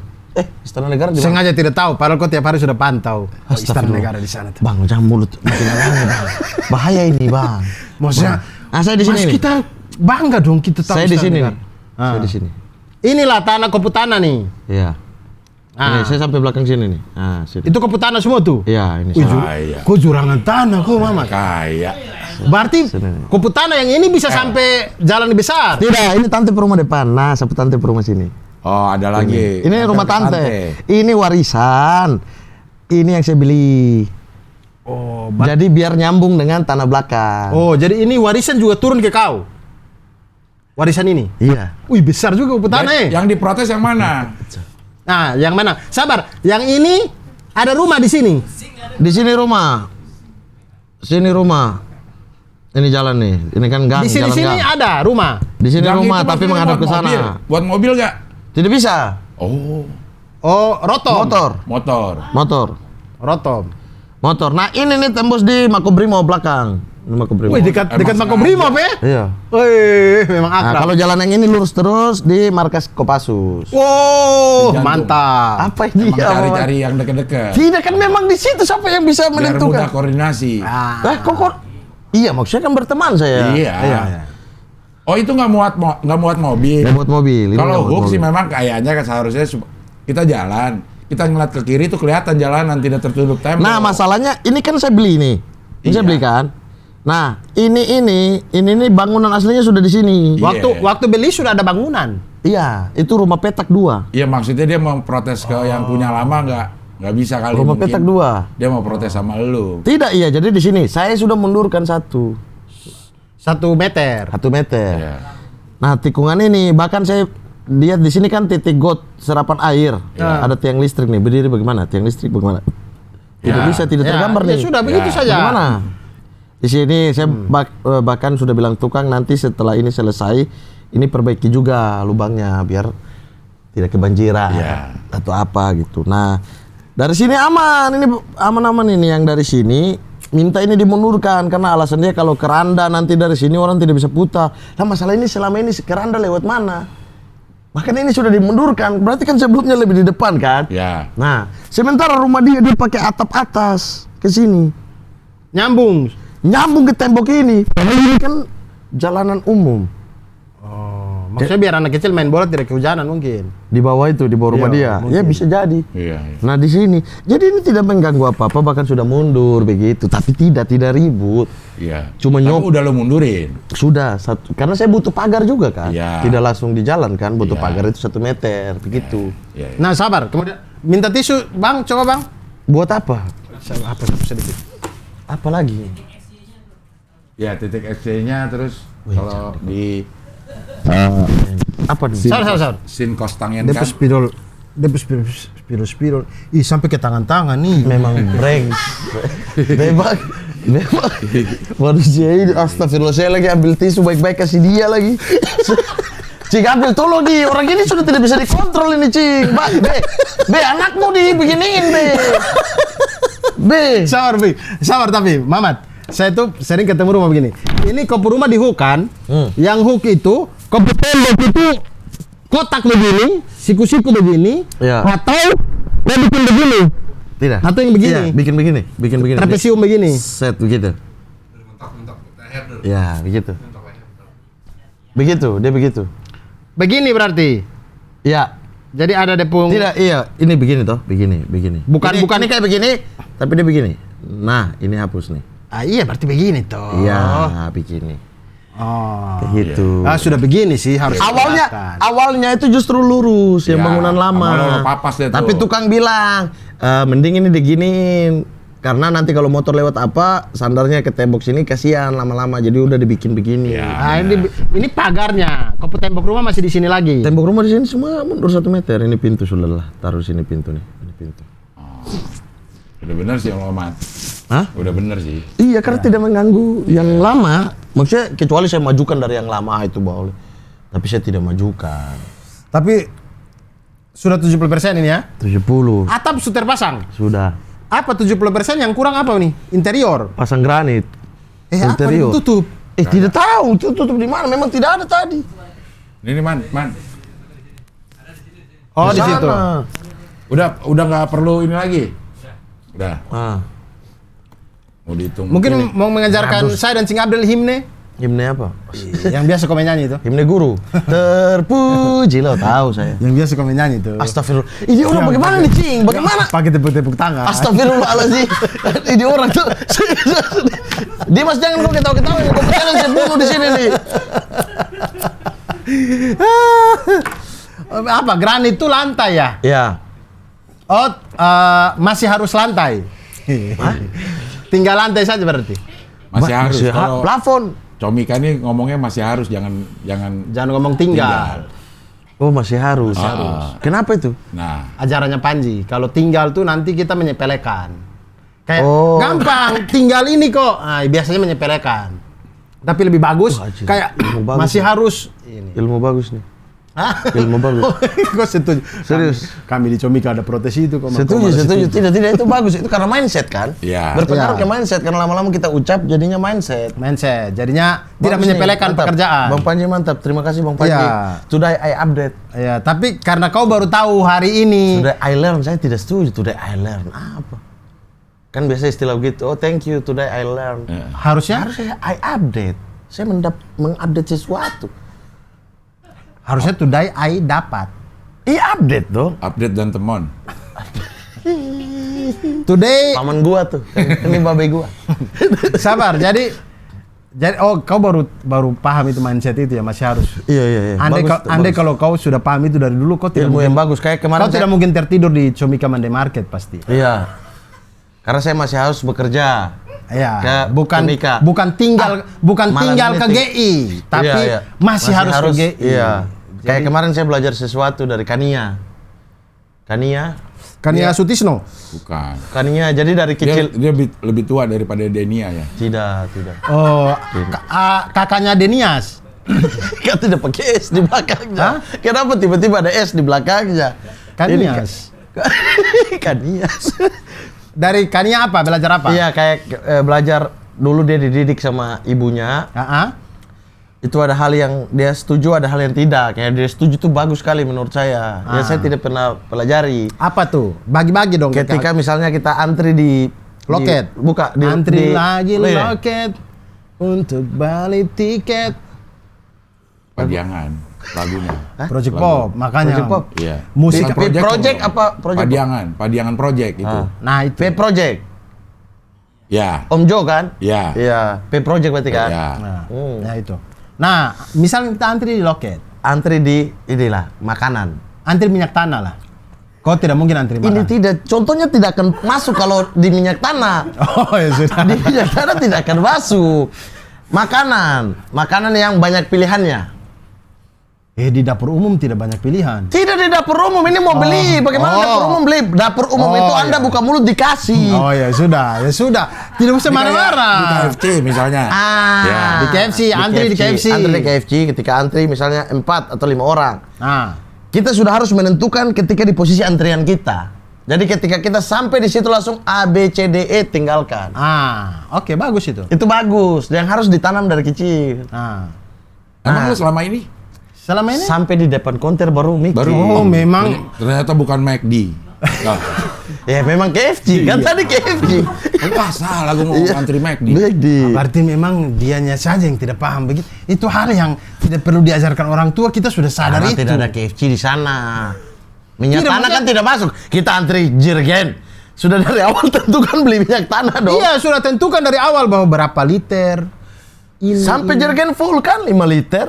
Istana Negara di mana?
Sengaja tidak tahu, padahal kau tiap hari sudah pantau. Oh, Istana
Astagfirullah.
Negara di sana.
Bang, jangan mulut makin aneh, Bang. Bahaya ini, Bang.
Maksudnya,
Ah, saya di sini.
Mas,
nih.
kita bangga dong kita tahu.
Saya di
Istana
sini.
Negara.
Nih. Saya di sini.
Inilah tanah Koputana nih.
Iya.
Ah.
Ini saya sampai belakang sini nih. Nah, sini.
Itu Koputana semua tuh.
Iya, ini.
Wih,
saya.
Kaya.
Kau jurangan tanah kau, Mama.
Kaya.
Berarti
Sini.
Koputana yang ini bisa sampai jalan besar.
Tidak, ini tante per rumah depan. Nah, sampai tante per rumah sini.
Oh, ada lagi.
Ini rumah tante. Ini warisan. Ini yang saya beli.
Oh,
Jadi biar nyambung dengan tanah belakang.
oh, jadi ini warisan juga turun ke kau. Warisan ini.
Iya.
Wih, besar juga Koputana ya.
Yang diprotes yang mana?
Nah, yang mana? Sabar. Yang ini ada rumah di sini.
Di sini rumah. Sini rumah. Ini jalan nih. Ini kan gang,
Di
jalan
sini
gang.
ada rumah.
Di sini
Gang
rumah
itu
tapi
maksudnya
menghadap
buat
ke sana.
mobil. Buat mobil nggak?
Tidak bisa.
Oh,
Oh, rotom.
motor.
Rotom.
Motor. Nah, ini nih tembus di Makobrimo belakang. Ini Makobrimo.
Wih, dekat
Emang sengaja.
Makobrimob ya?
Iya.
Wih, memang
Nah,
akrab.
kalau jalan yang ini lurus terus di markas Kopassus.
Wow,
Jantung.
mantap.
Apa ini?
Emang cari-cari yang deket-deket.
Tidak kan memang di situ siapa yang bisa
Biar mudah
menentukan?
koordinasi.
Kok? Iya, maksudnya kan berteman saya.
Iya. Oh, itu nggak muat mobil.
Ya, buat mobil. Ini
Kalau
nggak buat
hook sih
mobil.
memang kayaknya kan seharusnya kita jalan, kita ngeliat ke kiri tuh kelihatan jalanan tidak tertutup tembok.
Nah, masalahnya ini kan saya beli nih. Ini saya
Iya.
beli kan. Nah, ini bangunan aslinya sudah di sini.
Iya.
Waktu beli sudah ada bangunan.
Iya, itu rumah petak 2.
Iya, maksudnya dia mau protes ke yang punya lama nggak bisa kali.
Rumah
mungkin
petak 2.
Dia mau protes sama lu.
Tidak, iya. Jadi di sini saya sudah mundurkan 1
1 meter.
meter.
Iya.
Nah, tikungan ini bahkan saya lihat di sini kan titik got serapan air.
Ya.
Ada tiang listrik nih. Berdiri bagaimana? Tiang listrik bagaimana? Tidak
Ya.
bisa, tidak
Ya,
tergambar
ya
nih.
sudah begitu
Ya.
saja.
Bagaimana? Di sini saya bahkan sudah bilang tukang nanti setelah ini selesai ini perbaiki juga lubangnya biar tidak kebanjiran
Ya.
atau apa gitu. Nah, dari sini aman, ini aman-aman ini yang dari sini minta ini dimundurkan karena alasan dia kalau keranda nanti dari sini orang tidak bisa putar. Nah, masalah ini selama ini keranda lewat mana? Makanya ini sudah dimundurkan, berarti kan sebelumnya lebih di depan kan?
Ya.
Nah, sementara rumah dia pakai atap atas ke sini.
Nyambung.
Nyambung ke tembok ini. Padahal ini kan jalanan umum.
Maksudnya biar anak kecil main bola tidak kehujanan mungkin.
Di bawah itu, di bawah rumah
Iya,
dia.
mungkin.
Ya bisa jadi.
Iya.
Nah, di sini. Jadi ini tidak mengganggu apa-apa, bahkan sudah mundur begitu. Tapi tidak ribut.
Iya.
Cuma
Tapi
nyop.
udah lo mundurin.
Sudah satu. Karena saya butuh pagar juga kan.
Iya.
Tidak langsung di jalan kan, butuh
Iya.
pagar itu 1 meter begitu.
Iya.
Nah, sabar. Kemudian minta tisu, Bang. Coba, Bang.
Buat apa?
Apa sedikit.
Apa lagi?
Ya, titik XC-nya terus kalau di
Apa nih?
Sabar.
sin kostangnya
Dia
kan.
spidol. Ih, sampai ke tangan-tangan nih.
Memang breng. Bebas. Manusia ini astagfirullah, saya lagi ambil tisu baik-baik kasih dia lagi. Cik, ambil tolong di orang ini sudah tidak bisa dikontrol ini, Cik. Be, anakmu dibeginiin, Be.
Sabar tapi, Mamat. Saya tuh sering ketemu rumah begini. Ini kopi rumah di hook kan? Yang hook itu, kopi tembok itu kotak begini, siku-siku begini,
Ya.
atau dia bikin begini,
Tidak.
atau yang begini,
Iya, bikin begini.
trapesium begini.
Set begitu.
Mentok leher dulu.
Ya, begitu.
Mentok leher.
Begitu, dia begitu.
Begini berarti.
Ya.
Jadi ada depung.
Tidak, iya, ini begini toh, begini.
Bukan
ini kayak begini, tapi dia begini. Nah, ini hapus nih.
Ah iya berarti begini toh.
Iya, begini.
Oh.
Kayak gitu.
Ah sudah begini sih harus.
Awalnya itu justru lurus yang
Ya,
bangunan lama.
awal-awal papas deh tuh.
Tapi tukang bilang, mending ini diginiin. Karena nanti kalau motor lewat apa, sandarnya ke tembok sini kasihan lama-lama. Jadi udah dibikin begini.
Ya.
Ah ini pagarnya. Kok tembok rumah masih di sini lagi?
Tembok rumah di sini semua mundur 1 meter. Ini pintu sudah lah. Taruh sini pintu nih. Ini pintu.
Udah bener sih Om Omat.
Hah?
Udah bener sih.
Iya, karena tidak mengganggu yang lama. Maksudnya kecuali saya majukan dari yang lama itu boleh. Tapi saya tidak majukan.
Tapi sudah 70% ini ya.
70.
Atap sudah terpasang.
Sudah.
Apa 70% yang kurang apa nih? Interior.
Pasang granit.
Apa
Interior.
ditutup?
Tidak tahu itu tutup di mana. Memang tidak ada tadi.
Ini man.
Oh di situ.
sana.
Udah nggak perlu ini lagi. Udah.
Ah.
Mau dihitung.
Mungkin mau mengajarkan saya dan Cing Abdel himne
Himne apa?
yang biasa kau nyanyi itu.
Himne guru. Terpuji lo tahu saya.
Yang biasa kau nyanyi itu.
Astagfirullah. Ini orang bagaimana nih, Cing? Bagaimana?
Pakai tepuk-tepuk tangan.
Astagfirullahaladzim. Ini orang tuh. Dimas jangan kau ketawa-ketawa. Kau jangan saya bunuh di sini nih.
Apa? Granit itu lantai ya?
Ya.
Oh, masih harus lantai. Tinggal lantai saja berarti.
Masih harus. Kalau
Plafon.
Comika ini ngomongnya masih harus, jangan
Jangan ngomong tinggal.
Oh, masih harus. Kenapa itu?
Nah,
Ajarannya Panji. Kalau tinggal tuh nanti kita menyepelekan. Kayak
Oh.
gampang, tinggal ini kok. Nah, biasanya menyepelekan. Tapi lebih bagus,
Anjir.
kayak
Ilmu bagus
masih
ya.
harus ini.
Ilmu bagus nih.
Hah?
Ilmu bagus.
Kok setuju?
Serius?
Kami di Comika ada protes itu kok.
Setuju. Tidak itu bagus. Itu karena mindset kan?
Iya.
Berpengaruh
Iya.
ke mindset karena lama-lama kita ucap jadinya mindset.
Mindset. Jadinya tidak
Bagus
menyepelekan
nih, mantap.
pekerjaan.
Bang Panji mantap. Terima kasih Bang Panji.
Iya.
Today I update.
Ya, tapi karena kau baru tahu hari ini.
Today I learn. Saya tidak setuju. Today I learn. Apa? Kan biasa istilah begitu. Oh, thank you. Today I learn.
Harusnya
I update. Saya mengupdate sesuatu.
harusnya today I dapat.
Update dong.
update dan temon.
Today
Paman gua tuh. Ini babe gua.
sabar. Jadi oh kau baru paham itu mindset itu ya, masih harus.
Iya.
Andai kalau kau sudah paham itu dari dulu, kau tidak
ilmu
mungkin,
yang bagus kayak kemarin
kau tidak mungkin tertidur di Comika Monday Market pasti.
Iya. Karena saya masih harus bekerja.
Ya,
Ke
bukan
Comika.
bukan tinggal
malam
ke
ini
GI, tapi
Iya.
masih harus ke GI.
Iya. Kayak
Jadi-
kemarin saya belajar sesuatu dari Kania.
Kan ya Sutisno.
Bukan.
Kania jadi dari
Dia,
kecil
dia lebih tua daripada Denia ya.
tidak.
Oh, kakaknya Denias.
Kan tidak pakai S di belakangnya. Kenapa tiba-tiba ada S di belakangnya?
Kanias.
Kanias.
Dari Kania apa? Belajar apa?
Iya, kayak belajar dulu dia dididik sama ibunya. Itu ada hal yang dia setuju, ada hal yang tidak. Kayak dia setuju tuh bagus sekali menurut saya. Ya saya tidak pernah pelajari.
Apa tuh? Bagi-bagi dong.
Ketika misalnya kita antri di
Loket. Antri lagi loket untuk balik tiket.
Padiangan lagunya.
Project
Lagu.
Pop, makanya.
Project Pop.
Iya.
Musik
Bukan
project apa? Project
Padiangan project itu.
Nah itu.
P Project.
Ya.
Om Jo kan?
Ya.
Iya, P Project berarti kan?
Ya.
Nah itu. Nah, misalnya kita antri di loket,
Antri di inilah makanan.
antri minyak tanah lah. Kau tidak mungkin antri
Ini
makan.
tidak, contohnya tidak akan masuk kalau di minyak tanah.
Oh ya sudah.
Di minyak tanah tidak akan masuk. Makanan yang banyak pilihannya.
Di dapur umum tidak banyak pilihan.
Tidak di dapur umum, ini mau beli. Bagaimana dapur umum beli? Dapur umum itu Anda buka mulut dikasih.
Oh ya sudah. Tidak usah
Di
marah-marah.
KFC misalnya.
Ya.
Di KFC, antri di KFC.
Antri di KFC ketika antri misalnya 4 atau 5 orang.
Nah,
Kita sudah harus menentukan ketika di posisi antrian kita. Jadi ketika kita sampai di situ langsung A, B, C, D, E tinggalkan.
oke bagus itu.
Itu bagus, yang harus ditanam dari kecil.
Emang lu selama ini
Selama ini?
Sampai di depan konter baru mikir.
Oh, memang.
ternyata bukan McD. Nah,
Ya memang KFC, kan tadi KFC.
enggak salah gua mau antri McD.
Berarti memang dianya saja yang tidak paham begitu. Itu hal yang tidak perlu diajarkan orang tua, kita sudah sadar
Karena
itu.
tidak ada KFC di sana. Minyak
Tidak,
tanah kan
maksudnya-
tidak masuk. Kita antri jerigen. Sudah dari awal tentukan beli minyak tanah dong.
Iya, sudah tentukan dari awal bahwa berapa liter. Ini,
Sampai
ini.
jerigen full kan 5 liter.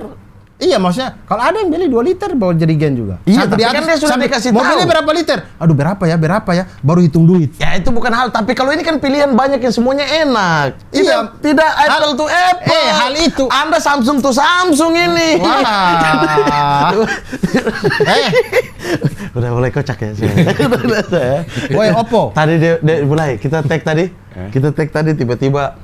Iya, maksudnya kalau ada yang beli 2 liter bawa jerigen juga.
Iya,
Sampai
tapi
di
kan
atas,
dia sudah
sampai,
dikasih
mobilnya
tahu.
berapa liter? Aduh, berapa ya? Baru hitung duit.
Ya itu bukan hal, tapi kalau ini kan pilihan banyak yang semuanya enak.
Iya.
Tidak apple to apple.
hal itu.
Anda Samsung to Samsung ini.
Wah.
Udah mulai kocak ya.
Woi, Oppo.
Tadi dia mulai kita tag tadi. Kita tag tadi tiba-tiba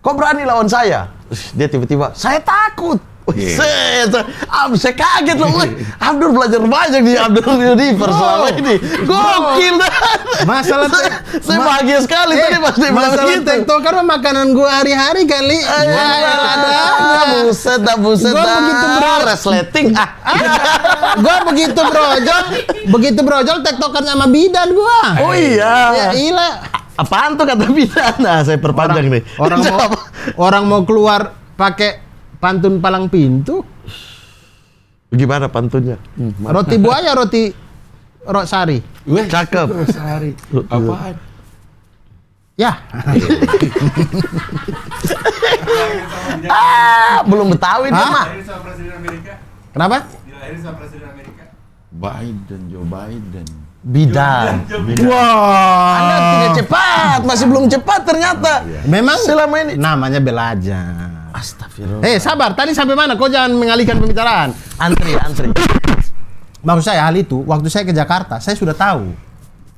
kok berani lawan saya? Dia tiba-tiba, saya takut. Saya kaget loh. Abdur belajar banyak di Abdur Universe selama ini. Gokil dah.
Masalah
Saya bahagia sekali tadi pas dia bilang
masalah
gitu.
TikTok karena makanan gua hari-hari kali.
Buset dah.
Gua begitu
resleting.
Gua begitu brojol tektokan sama bidan gua.
Oh iya.
Ya gila.
Apaan tuh kata bidan? Nah, saya perpanjang nih.
Orang mau keluar pakai pantun palang pintu.
Gimana pantunnya?
Roti buaya, roti sari.
Weh,
Cakep.
sehari. Apaan?
Ya.
Belum Betawi dia
Hah?
mah.
Dilahirin sama Presiden Amerika.
Kenapa?
Dilahirin sama Presiden Amerika.
Joe Biden.
Bidan.
Wah.
Anda tidak cepat, masih belum cepat ternyata.
Memang
Selama ini.
namanya belajar.
Astagfirullah.
Sabar. Tadi sampai mana? Kau jangan mengalihkan pembicaraan.
Antri.
Maksud saya hal itu, waktu saya ke Jakarta, saya sudah tahu.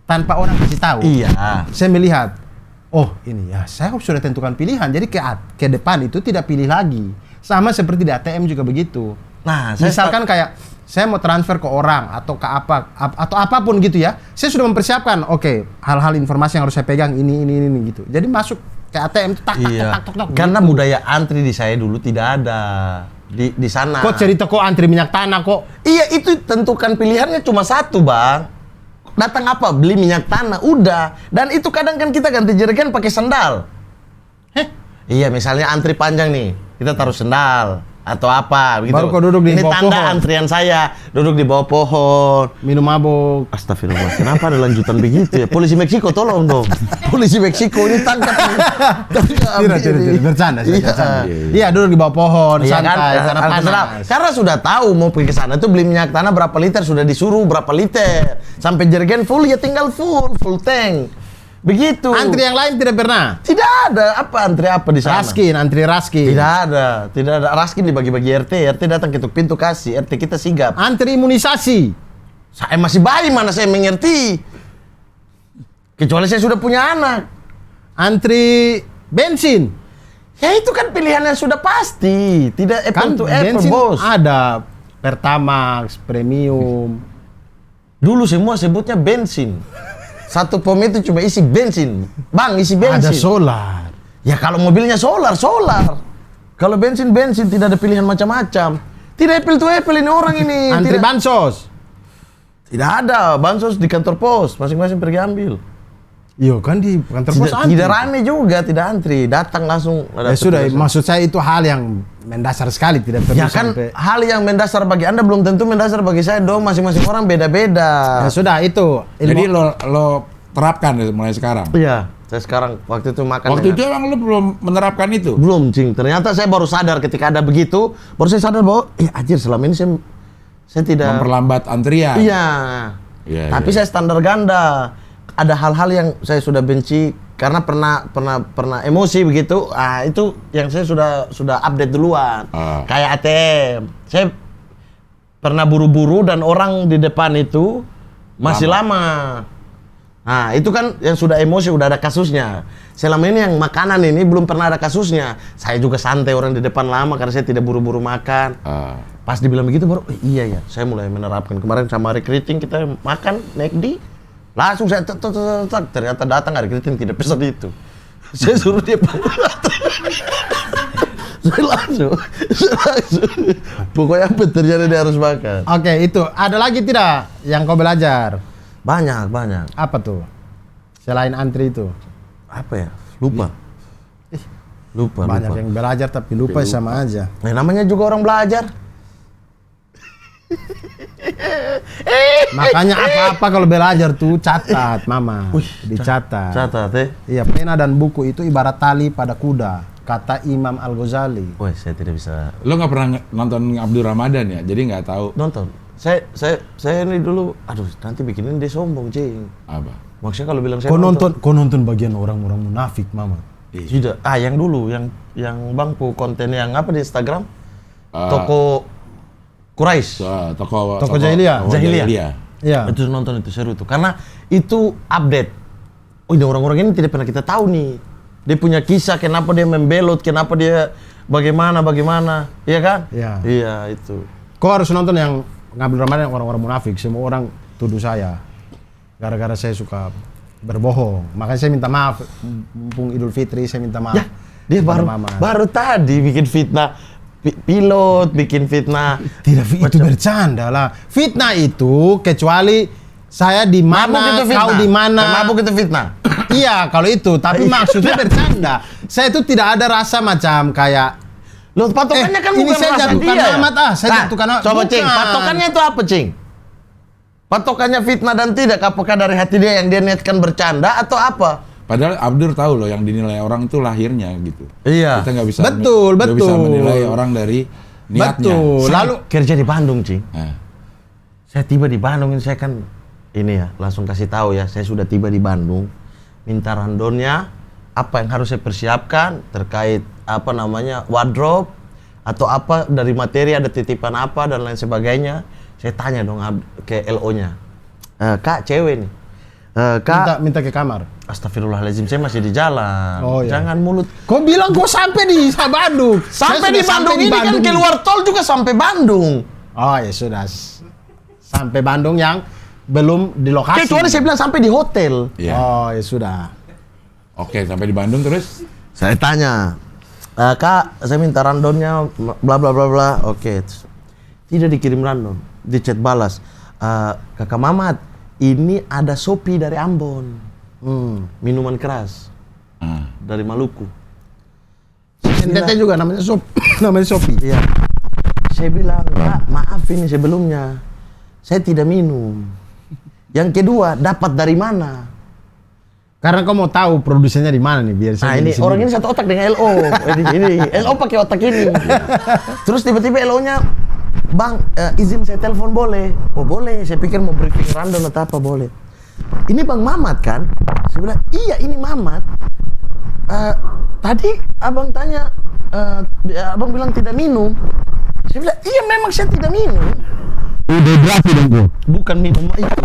Tanpa orang kasih tahu.
Iya.
Saya melihat, oh ini ya, saya sudah tentukan pilihan. Jadi ke depan itu tidak pilih lagi. Sama seperti di ATM juga begitu.
Nah, saya
Misalkan kayak saya mau transfer ke orang atau ke atau apapun gitu ya. Saya sudah mempersiapkan, oke, hal-hal informasi yang harus saya pegang ini gitu. Jadi masuk ke ATM itu tak.
Karena
gitu.
budaya antri di saya dulu tidak ada di sana.
Kok cerita kok antri minyak tanah kok?
Iya, itu tentukan pilihannya cuma satu, Bang. Datang apa? Beli minyak tanah, udah. Dan itu kadang kan kita ganti jerigen pakai sendal. Iya, misalnya antri panjang nih, kita taruh sendal atau apa begitu.
Baru kau duduk di
ini
bawah
tanda
pohon.
antrian saya, duduk di bawah pohon.
Minum mabuk.
Astagfirullah, kenapa ada lanjutan begitu ya? Polisi Meksiko tolong dong. Polisi Meksiko ini tangkap.
Tidak, bercanda.
Iya.
Iya, duduk di bawah pohon,
Iya kan?
santai, karena panas.
Karena sudah tahu mau pergi ke sana tuh beli minyak tanah berapa liter, sudah disuruh berapa liter. Sampai jerigen full ya tinggal full tank. Begitu.
Antri yang lain tidak pernah.
Tidak ada. Apa antri apa di sana?
Antri raskin.
Tidak ada. Raskin dibagi-bagi RT datang ketuk pintu kasih, RT kita sigap.
Antri imunisasi.
Saya masih bayi, mana saya mengerti. Kecuali saya sudah punya anak.
Antri bensin.
Ya itu kan pilihannya sudah pasti. Tidak apple
Kan
to apple,
bensin
bos.
ada Pertamax, premium.
Dulu semua sebutnya bensin. Satu pom itu cuma isi bensin. Bang, isi bensin.
Ada solar.
Ya kalau mobilnya solar. Kalau bensin, tidak ada pilihan macam-macam. Tidak apple to apple ini orang ini.
Antri
Tidak-
bansos.
Tidak ada, bansos di kantor pos, masing-masing pergi ambil.
Iya kan di kantor pos antri.
Tidak rame juga, tidak antri, datang langsung.
Ya sudah, maksud saya itu hal yang mendasar sekali, tidak perlu
Ya kan
sampai.
hal yang mendasar bagi Anda belum tentu mendasar bagi saya dong, masing-masing orang beda-beda.
Ya sudah itu.
Jadi lo terapkan mulai sekarang.
Iya, saya sekarang waktu itu makan.
Waktu itu emang lo belum menerapkan itu?
belum, Cing. Ternyata saya baru sadar ketika ada begitu, baru saya sadar bahwa anjir selama ini saya tidak.
Memperlambat antrian.
Iya.
Iya,
Tapi
iya.
saya standar ganda. Ada hal-hal yang saya sudah benci karena pernah emosi begitu. Itu yang saya sudah update duluan. Kayak ATM. Saya pernah buru-buru dan orang di depan itu masih lama. Nah, itu kan yang sudah emosi, udah ada kasusnya. Selama ini yang makanan ini belum pernah ada kasusnya. Saya juga santai orang di depan lama karena saya tidak buru-buru makan. Pas dibilang begitu baru, iya ya, saya mulai menerapkan. Kemarin sama recruiting kita makan McD, langsung saya ternyata datang recruiting tidak pesan itu. Saya suruh dia saya langsung. Pokoknya apa terjadi dia harus makan.
Oke, itu. Ada lagi tidak yang kau belajar?
Banyak.
Apa tuh? Selain antri itu.
Apa ya? Lupa.
Banyak yang belajar tapi lupa sama aja.
Namanya juga orang belajar.
Makanya apa-apa kalau belajar tuh catat, Mama. Dicatat.
Catat,
Iya, pena dan buku itu ibarat tali pada kuda, kata Imam Al-Ghazali.
Wah, saya tidak bisa
Lo nggak pernah nonton Abdul Ramadan ya? Jadi nggak tahu
nonton. Saya ini dulu, aduh nanti bikinin dia sombong, Cing.
apa.
Maksudnya kalau bilang saya
Kau nonton bagian orang-orang munafik, Mama.
Tidak. Yang dulu, yang Bangpu konten yang apa di Instagram?
Ah.
Toko Quraisy.
Toko Jahiliyah. Iya.
Itu nonton itu seru tuh. Karena itu update. Oh, ini orang-orang ini tidak pernah kita tahu nih. Dia punya kisah kenapa dia membelot, kenapa dia bagaimana. Iya kan?
Iya.
Iya, itu.
Kau harus nonton yang ngambil Ramadan yang orang-orang munafik. Semua orang tuduh saya. Gara-gara saya suka berbohong. Makanya saya minta maaf. Mumpung Idul Fitri, saya minta maaf.
Ya, dia
kepada
baru
Mama.
baru tadi bikin fitnah pilot, bikin fitnah.
Tidak, itu bercanda lah. Fitnah itu kecuali saya di mana, kau di mana.
Mabuk itu fitnah.
Iya, kalau itu. Tapi maksudnya bercanda. Saya itu tidak ada rasa macam kayak
Loh, patokannya kan
ini
bukan
saya
rasa
jatuhkan
dia.
amat, saya jatuhkan amat.
Coba, Cing,
Bukan.
patokannya itu apa, Cing? Patokannya fitnah dan tidak, apakah dari hati dia yang dia niatkan bercanda atau apa?
Padahal Abdur tahu loh yang dinilai orang itu lahirnya gitu.
Iya.
Kita nggak bisa
Betul,
nggak bisa
betul.
menilai orang dari niatnya.
Betul.
Saya
Lalu
kerja di Bandung, Cing.
Nah,
Saya tiba di Bandung ini, saya kan ini ya, langsung kasih tahu ya, saya sudah tiba di Bandung. Minta randonnya, apa yang harus saya persiapkan terkait apa namanya wardrobe atau apa dari materi, ada titipan apa dan lain sebagainya. Saya tanya dong ke LO-nya. Kak, cewek nih. Kak,
minta ke kamar.
astagfirullahaladzim, saya masih di jalan.
Oh, iya.
Jangan mulut.
Kau bilang kau sampai di Bandung.
Sampai
Saya
di
sudah
Bandung ini kan keluar tol juga sampai Bandung.
Oh ya sudah. Sampai Bandung yang belum di lokasi.
Kecuali saya bilang sampai di hotel.
iya.
Oh ya sudah.
Oke, sampai di Bandung terus.
Saya tanya, Kak, saya minta randonnya, bla bla bla bla. Oke, tidak dikirim randon, di chat balas. Kakak Mamat, ini ada Sopi dari Ambon, minuman keras dari Maluku.
Tete juga namanya namanya Sofi.
Iya. Saya bilang, Kak, maaf ini sebelumnya, saya tidak minum. Yang kedua, dapat dari mana?
Karena kau mau tahu produsennya di mana nih biar
Nah
saya
ini
di sini.
orang ini satu otak dengan LO. ini LO pakai otak ini. Terus tiba-tiba LO-nya, Bang, izin saya telepon boleh? Oh boleh. Saya pikir mau briefing random atau apa, boleh. Ini Bang Mamat kan? Saya bilang, iya ini Mamat. Tadi abang tanya, abang bilang tidak minum. Saya bilang, iya memang saya tidak minum.
Dehidrasi dong gua.
Bukan minum itu,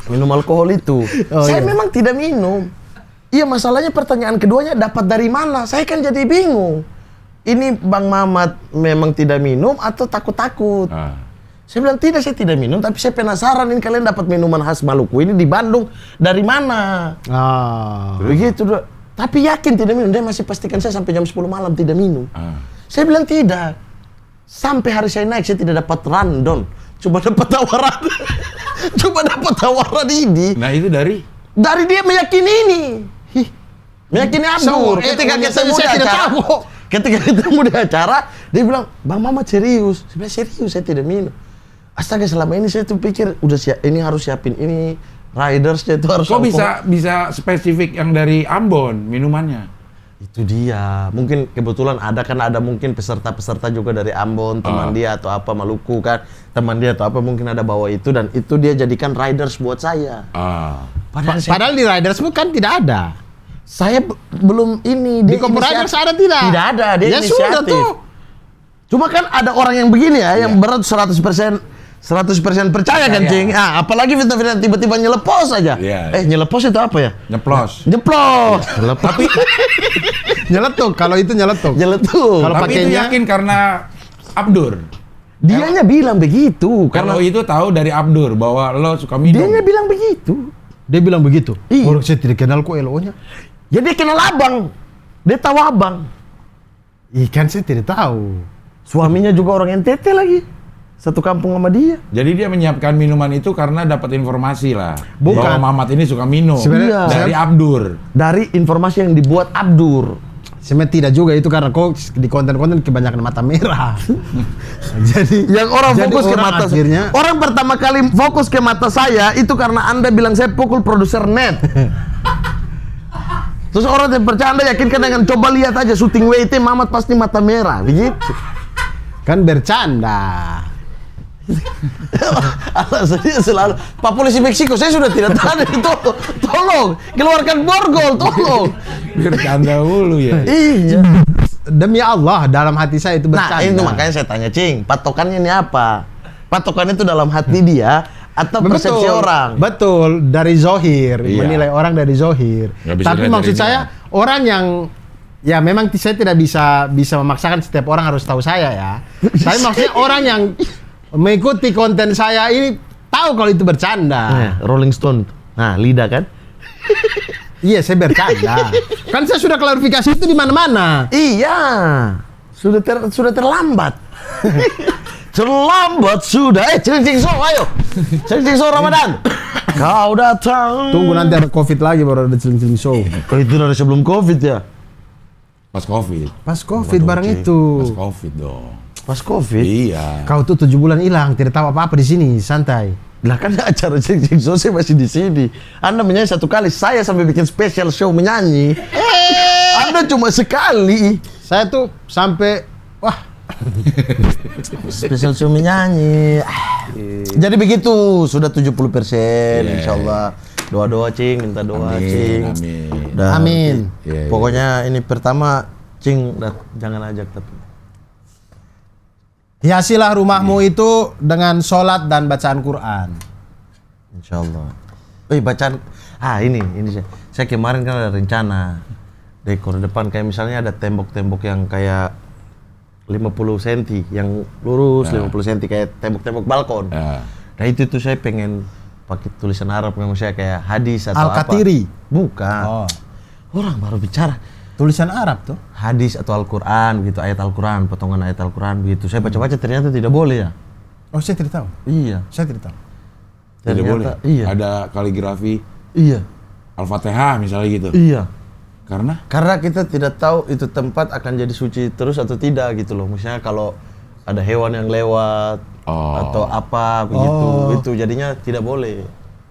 minum alkohol itu.
Oh,
Saya
iya.
memang tidak minum. Iya, masalahnya pertanyaan keduanya dapat dari mana? Saya kan jadi bingung. Ini Bang Mamat memang tidak minum atau takut-takut? Saya bilang tidak, saya tidak minum, tapi saya penasaran ini kalian dapat minuman khas Maluku ini di Bandung dari mana? Begitu, Dok. Tapi yakin tidak minum. Dia masih pastikan saya sampai jam 10 malam tidak minum. Saya bilang tidak. Sampai hari saya naik saya tidak dapat randon. Coba dapat tawaran. Coba dapat tawaran ini.
Nah itu dari
Dari dia meyakini ini. Meyakini Abdur. Ketika ketemu di acara. Ketika ketemu di acara, dia bilang, Bang Mamat serius. Saya bilang serius, saya tidak minum. Astaga, selama ini saya tuh pikir udah ini harus siapin ini, ridersnya itu harus.
kok bisa spesifik yang dari Ambon minumannya?
Itu dia. Mungkin kebetulan ada mungkin peserta-peserta juga dari Ambon, teman dia atau apa Maluku kan. Teman dia atau apa mungkin ada bawa itu dan itu dia jadikan riders buat saya.
Padahal di Riders kan tidak ada.
Saya belum ini
Di Kopo Riders ada tidak?
Tidak ada, dia
Ya
inisiatif.
sudah tuh.
Cuma kan ada orang yang begini ya, yang berat 100% percaya kan, Cing. Apalagi fitnah-fitnah tiba-tiba nyelepos aja.
Iya.
Nyelepos itu apa ya?
Nyeplos.
Nyeplos.
Tapi
Nyeletuk, kalau itu nyeletuk.
Nyeletuk.
Kalau
tapi itu
pakainya-
yakin karena Abdur.
Dianya bilang begitu
Kalau
karena
itu tahu dari Abdur bahwa lo suka minum.
dianya bilang begitu.
Dia bilang begitu.
Iya.
Orang saya tidak kenal kok LO-nya.
Ya dia kenal abang. Dia tahu abang.
Ikan saya tidak tahu.
Suaminya juga orang NTT lagi. Satu kampung sama dia.
Jadi dia menyiapkan minuman itu karena dapat informasi lah.
Bukan.
Bahwa Mamat ini suka minum.
Sebenarnya-
Dari Abdur.
Dari informasi yang dibuat Abdur.
Sebenarnya tidak juga itu karena kok di konten-konten kebanyakan mata merah. Jadi
Yang orang
jadi
fokus ke
orang
mata
akhirnya
orang pertama kali fokus ke mata saya itu karena Anda bilang saya pukul produser net. Terus orang yang bercanda yakinkan dengan coba lihat aja syuting WT Mamat pasti mata merah begitu.
kan bercanda.
Alasannya selalu Pak Polisi Meksiko saya sudah tidak tahan ini, tolong keluarkan borgol tolong.
Bercanda mulu ya.
Iya.
Demi Allah dalam hati saya itu
Nah
bercanda.
itu makanya saya tanya Cing, patokannya ini apa? Patokannya itu dalam hati dia atau persepsi orang?
Betul, dari zohir,
Iya.
menilai orang dari zohir.
Nggak bisa
Tapi
dilihat
maksud
dari
saya orang yang ya memang saya tidak bisa memaksakan setiap orang harus tahu saya ya. Tapi maksudnya orang yang mengikuti konten saya ini tahu kalau itu bercanda.
Rolling Stone. Nah, lidah kan?
Iya, saya bercanda. Kan saya sudah klarifikasi itu di mana-mana.
Iya. Sudah terlambat. Terlambat sudah. Cing so, ayo. Cing so Ramadan. Kau datang.
Tunggu nanti ada Covid lagi baru ada celing-celing show.
Oh, itu dari sebelum Covid ya?
Pas Covid.
Pas Covid barang
Pas
itu.
Covid dong.
Pas Covid?
Iya.
Kau tuh 7 bulan hilang, tidak tahu apa-apa di sini, santai.
Lah kan acara Cing so saya masih di sini. Anda menyanyi satu kali, saya sampai bikin special show menyanyi. Anda cuma sekali.
Saya tuh sampai wah,
Special show menyanyi. Jadi begitu, sudah 70%, insya Allah. Doa-doa Cing, minta doa Cing.
Amin.
Dah.
amin.
Iya, iya.
Pokoknya ini pertama Cing, jangan ajak tapi.
Hiasilah rumahmu itu dengan sholat dan bacaan Quran.
Insya Allah. Bacaan. Ini saya kemarin kan ada rencana dekor depan kayak misalnya ada tembok-tembok yang kayak 50 cm yang lurus, 50 cm kayak tembok-tembok balkon.
Ya.
Nah itu tuh saya pengen pakai tulisan Arab yang maksudnya kayak hadis atau
Al-Katiri.
apa. Bukan.
Oh,
Orang baru bicara
tulisan Arab tuh.
hadis atau Al-Quran gitu, ayat Al-Quran, potongan ayat Al-Quran begitu. Saya baca-baca ternyata tidak boleh ya.
Oh, saya tidak tahu.
Iya.
Saya tidak tahu.
Tidak
Ternyata,
boleh.
Iya.
Ada kaligrafi
Iya.
Al-Fatihah misalnya gitu.
Iya.
Karena
Kita tidak tahu itu tempat akan jadi suci terus atau tidak gitu loh. Misalnya kalau ada hewan yang lewat atau apa begitu, itu jadinya tidak boleh.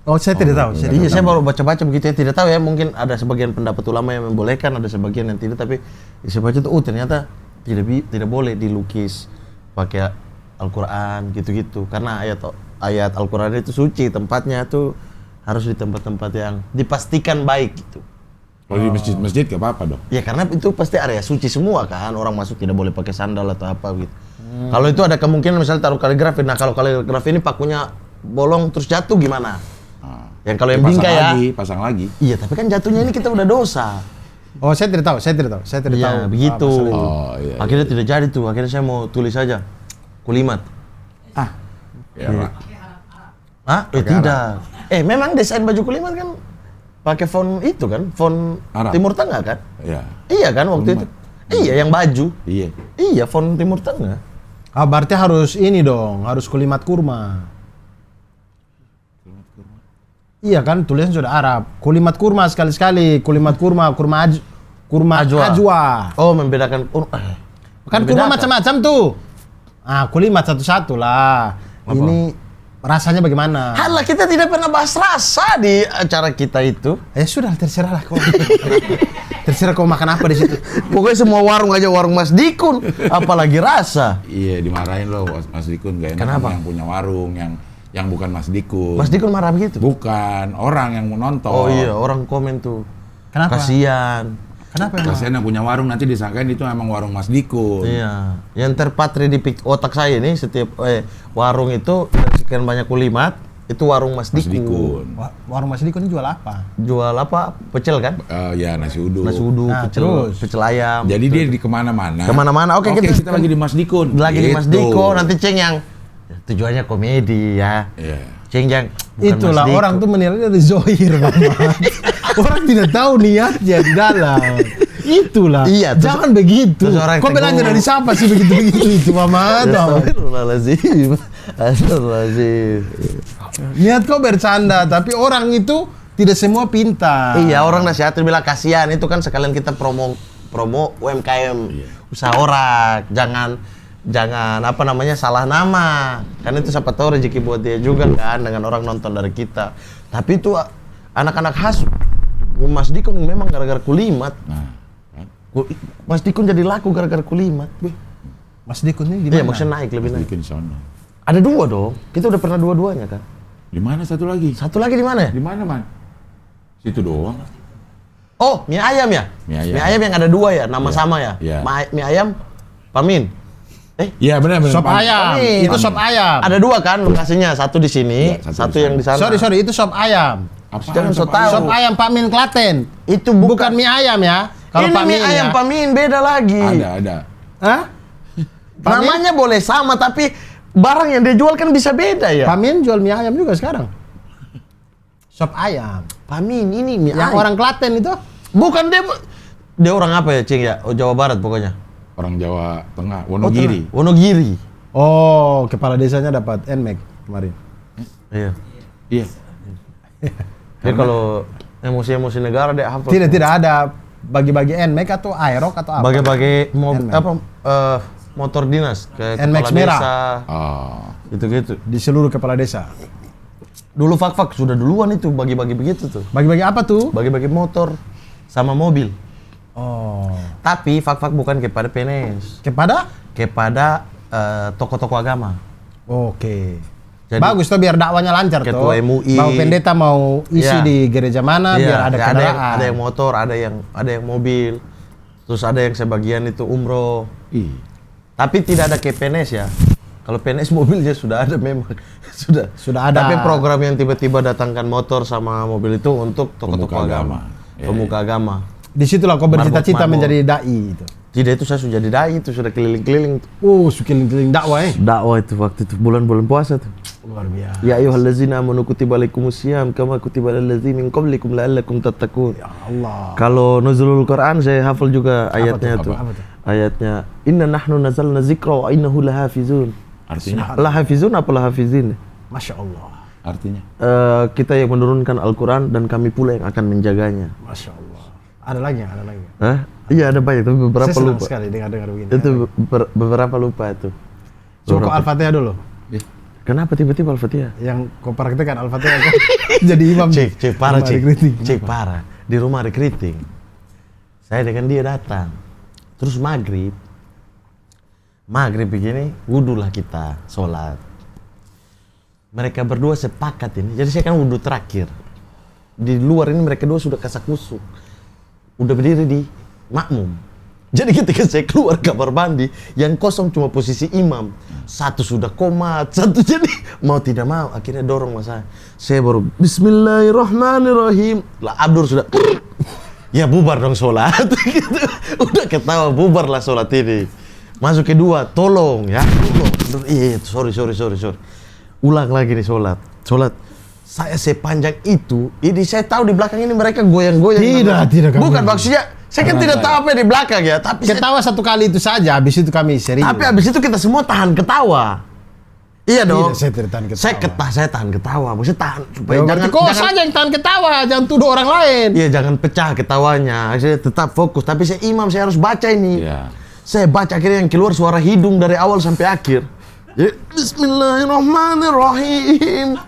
Oh, saya tidak tahu.
Iya, saya baru baca-baca begitu ya, tidak tahu ya, mungkin ada sebagian pendapat ulama yang membolehkan, ada sebagian yang tidak, tapi saya baca tuh ternyata tidak boleh dilukis pakai Al-Qur'an gitu-gitu. Karena ayat Al-Qur'an itu suci, tempatnya tuh harus di tempat-tempat yang dipastikan baik gitu.
kalau di masjid-masjid gak apa-apa dong.
Ya karena itu pasti area suci semua kan, orang masuk tidak boleh pakai sandal atau apa gitu. Kalau itu ada kemungkinan misalnya taruh kaligrafi, nah kalau kaligrafi ini pakunya bolong terus jatuh gimana? Yang kalau yang bingkai ya.
Pasang lagi.
Iya, tapi kan jatuhnya ini kita udah dosa.
Oh, saya tidak tahu. Saya tidak tahu. Saya tidak
Iya,
tahu.
begitu.
masalah itu.
Oh iya.
Akhirnya tidak jadi tuh. Akhirnya saya mau tulis aja kulimat.
Ya, Pak.
Tidak. Memang desain baju kulimat kan pakai font itu kan, font
Arab.
Timur Tengah kan?
Ya.
Iya kan waktu itu. Iya, yang baju.
Iya.
Iya, font Timur Tengah.
Ah, berarti harus ini dong, harus kulimat kurma. Iya kan, tulisan sudah Arab. Kulimat kurma sekali-sekali, kulimat kurma ajwa.
Oh, membedakan.
Kan kurma macam-macam tuh. Kulimat satu-satu lah. Ini rasanya bagaimana?
Halah, kita tidak pernah bahas rasa di acara kita itu.
Ya sudah, terserah lah kau. Terserah kau makan apa di situ.
Pokoknya semua warung aja warung Mas Dikun, apalagi rasa.
Iya, dimarahin loh Mas Dikun, gak enak
Kenapa?
sama yang punya warung yang bukan Mas Dikun.
Mas Dikun marah begitu.
Bukan, orang yang mau nonton.
Oh iya, orang komen tuh.
Kenapa?
Kasihan.
Kenapa emang?
Kasihan yang punya warung nanti disangkain itu emang warung Mas Dikun.
Iya. Yang terpatri di otak saya ini setiap warung itu dari sekian banyak kulimat itu warung Mas
Mas
Dikun.
Dikun.
Warung Mas Dikun ini jual apa?
Jual apa? Pecel kan?
Ya nasi uduk.
Nasi uduk,
Nah,
pecel,
terus?
pecel ayam.
Jadi dia di kemana-mana.
Kemana-mana. Oke, kita
lagi di Mas Dikun.
lagi di Mas
Gitu.
Diko, nanti Ceng yang tujuannya komedi ya.
Iya.
Ceng yang bukan
Itulah
Mas Diko.
orang tuh menilai dari zohir, Mamat. Orang tidak tahu niatnya di dalam. Itulah.
Iya, terus-
Jangan begitu.
terus orang
Kau
yang
belanja
tegur.
dari siapa sih begitu-begitu itu, Mamat?
Astagfirullahaladzim. Astagfirullahaladzim.
Niat kau bercanda, tapi orang itu tidak semua pintar.
Iya, orang nasihatin bilang kasihan, itu kan sekalian kita promo UMKM, usaha orang. Jangan apa namanya salah nama. Kan itu siapa tahu rezeki buat dia juga kan dengan orang nonton dari kita. Tapi itu anak-anak khas Mas Dikun memang gara-gara kulimat. Mas Dikun jadi laku gara-gara kulimat.
Mas Dikun ini
Iya,
gimana?
maksudnya naik lebih naik.
Bikin sono.
Ada 2 dong. Kita udah pernah dua-duanya kan.
Di mana satu lagi?
Satu lagi di mana ya?
Di mana, Man? Situ doang.
Oh, mie ayam ya?
Mie ayam.
Mie ayam yang ada 2 ya, nama
Iya.
sama ya?
Iya.
Mie ayam Pamin.
Iya, benar.
Sop
Pan.
ayam.
Pamin.
Itu sop ayam.
Ada 2 kan lokasinya, satu di sini,
Iya,
satu
satu di
yang di sana.
Sorry, itu sop ayam.
Apaan
Jangan so
sop
tahu.
Sop ayam Pak Min Klaten.
Itu
Bukan mie ayam ya. Kalau
ini
Pak
mie
Min
ayam
ya.
Pamin beda lagi.
Ada.
Hah? Pak Min?
Namanya boleh sama tapi barang yang dia jual kan bisa beda ya.
Pak Min jual mie ayam juga sekarang. Sop ayam.
Pamin ini mie
Yang
ayam.
orang Klaten itu.
Bukan dia orang apa ya, Cing ya? Oh, Jawa Barat pokoknya.
Orang Jawa Tengah, Wonogiri.
Wonogiri.
Oh, kepala desanya dapat NMAX kemarin.
Iya.
Iya.
Jadi kalau emosi-emosi negara dia hafal.
Tidak ada bagi-bagi NMAX atau Aerox atau apa?
Bagi-bagi
NMAX.
motor dinas ke
NMAX
kepala
merah.
desa.
Oh.
Gitu-gitu.
Di seluruh kepala desa.
Dulu Fak sudah duluan itu bagi-bagi begitu tuh.
Bagi-bagi apa tuh?
Bagi-bagi motor sama mobil.
Oh.
Tapi Fak bukan kepada PNS, kepada tokoh-tokoh agama.
Oke.
Jadi-
Bagus tuh biar dakwanya lancar tuh.
Ketua MUI.
Mau pendeta mau isi
Iya.
di gereja mana
Iya,
biar ada
ya
kendaraan.
ada yang motor, ada yang mobil. Terus ada yang sebagian itu umroh.
Ih.
Tapi tidak ada ke PNS ya. Kalau PNS mobilnya sudah ada memang.
Sudah ada.
Tapi program yang tiba-tiba datangkan motor sama mobil itu untuk tokoh-tokoh
Pemuka
agama.
agama. Ya,
Pemuka agama.
Disitulah kau bercita-cita
Marbot.
menjadi dai itu.
Tidak, itu saya sudah jadi dai itu, sudah keliling-keliling.
Keliling-keliling dakwah
Dakwah itu waktu itu bulan-bulan puasa tuh.
Luar biasa.
Ya ayyuhallazina amanu kutiba alaikumusiyam kama kutiba alal ladzina min qablikum la'allakum tattaqun.
Ya Allah.
Kalau nuzulul Quran saya hafal juga ayatnya tuh.
Apa tuh?
Ayatnya inna nahnu nazzalna dzikra wa innahu lahafizun.
Artinya?
Lahafizun apa lahafizin?
Masya Allah.
Artinya?
Kita yang menurunkan Al-Quran dan kami pula yang akan menjaganya.
Masya Allah. Ada lagi.
Hah? Iya ada banyak, tapi beberapa
Saya senang
lupa.
sekali dengar begini.
Itu beberapa lupa itu.
Coba kau Al-Fatihah dulu.
Kenapa tiba-tiba Al-Fatihah?
Yang kau praktekkan Al-Fatihah kau jadi imam.
Cek parah
Rumah
cek.
recruiting.
Cek parah. Di rumah recruiting. Saya dengan dia datang. Terus maghrib begini, wudhulah kita, sholat. Mereka berdua sepakat ini. Jadi saya kan wudhu terakhir. Di luar ini mereka dua sudah kasak kusuk. Udah berdiri di makmum. Jadi ketika saya keluar kamar mandi, yang kosong cuma posisi imam. Satu sudah komat, satu jadi mau tidak mau. Akhirnya dorong mas saya baru Bismillahirrahmanirrahim. Lah Abdur sudah ya bubar dong sholat. Gitu. Udah ketawa bubar lah sholat ini. Masuk kedua, tolong ya. Tolong. Iya, sorry. Ulang lagi nih sholat. Saya sepanjang itu, ini saya tahu di belakang ini mereka goyang-goyang.
Tidak.
Bukan maksudnya, saya kan tidak tahu apa yang di belakang ya. Tapi
Ketawa satu kali itu saja, habis itu kami serius.
tapi habis itu kita semua tahan ketawa. Iya dong.
Tidak, saya tidak tahan ketawa.
Saya tahan ketawa. Maksudnya tahan supaya
Ya, berarti kau saja yang tahan ketawa, jangan tuduh orang lain.
Iya jangan pecah ketawanya. Saya tetap fokus. Tapi saya imam, saya harus baca ini.
Iya.
Saya baca akhirnya yang keluar suara hidung dari awal sampai akhir. Ya, Bismillahirrahmanirrahim.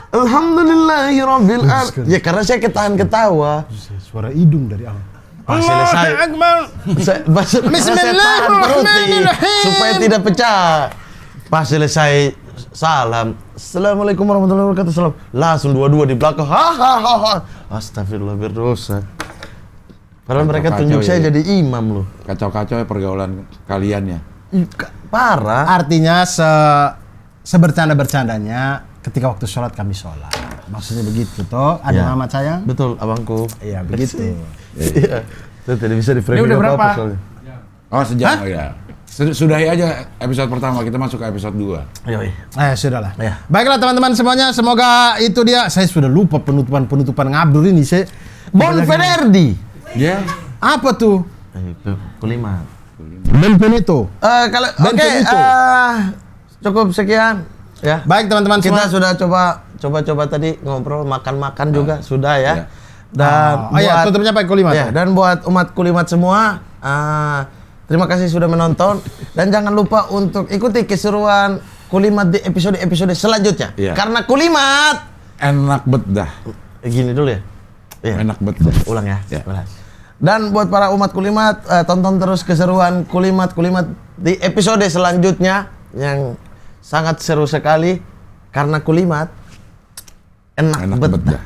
Alhamdulillahirabbil alamin. Ya karena saya ketahan ketawa.
Suara hidung dari awal.
Pas selesai. Saya tahan perut nih, supaya tidak pecah. Pas selesai salam, Assalamualaikum warahmatullahi wabarakatuh. Salam. Langsung dua-dua di belakang. Hahaha. Astagfirullah berdosa. Padahal mereka
Kacau-kacau
tunjuk saya
ya.
jadi imam loh.
Kacau-kacau ya pergaulan kalian ya.
Parah.
Artinya sebercanda-bercandanya ketika waktu sholat kami sholat. Maksudnya begitu toh. Ada
Ya.
Muhammad sayang?
Betul, abangku.
Iya begitu.
Iya. Itu tidak bisa di
Ini
framing
udah
apa-apa
berapa?
soalnya.
Oh sejam ya. Sudahi aja episode pertama, kita masuk ke episode 2.
Yoi.
Sudahlah.
Ya.
Baiklah teman-teman semuanya, semoga itu dia. Saya sudah lupa penutupan ngabdur ini.
Bon Verdi.
Ya.
Apa tuh?
Kelima.
Benvenuto.
Kalau oke,
Benvenuto.
cukup sekian ya.
Baik teman-teman
Kita
semua.
sudah coba tadi ngobrol makan juga sudah ya.
Ya.
Dan
tutupnya pakai kulimat.
ya, dan buat umat kulimat semua, Terima kasih sudah menonton dan jangan lupa untuk ikuti keseruan Kulimat di episode-episode selanjutnya.
Iya.
Karena Kulimat
Enak bet dah.
gini dulu ya. Iya.
Enak bet dah.
Ulang ya.
Ya.
Ulang. Dan buat para umat Kulimat, tonton terus keseruan Kulimat di episode selanjutnya yang sangat seru sekali karena Kulimat enak
Enak
bet
bet
dah.
dah.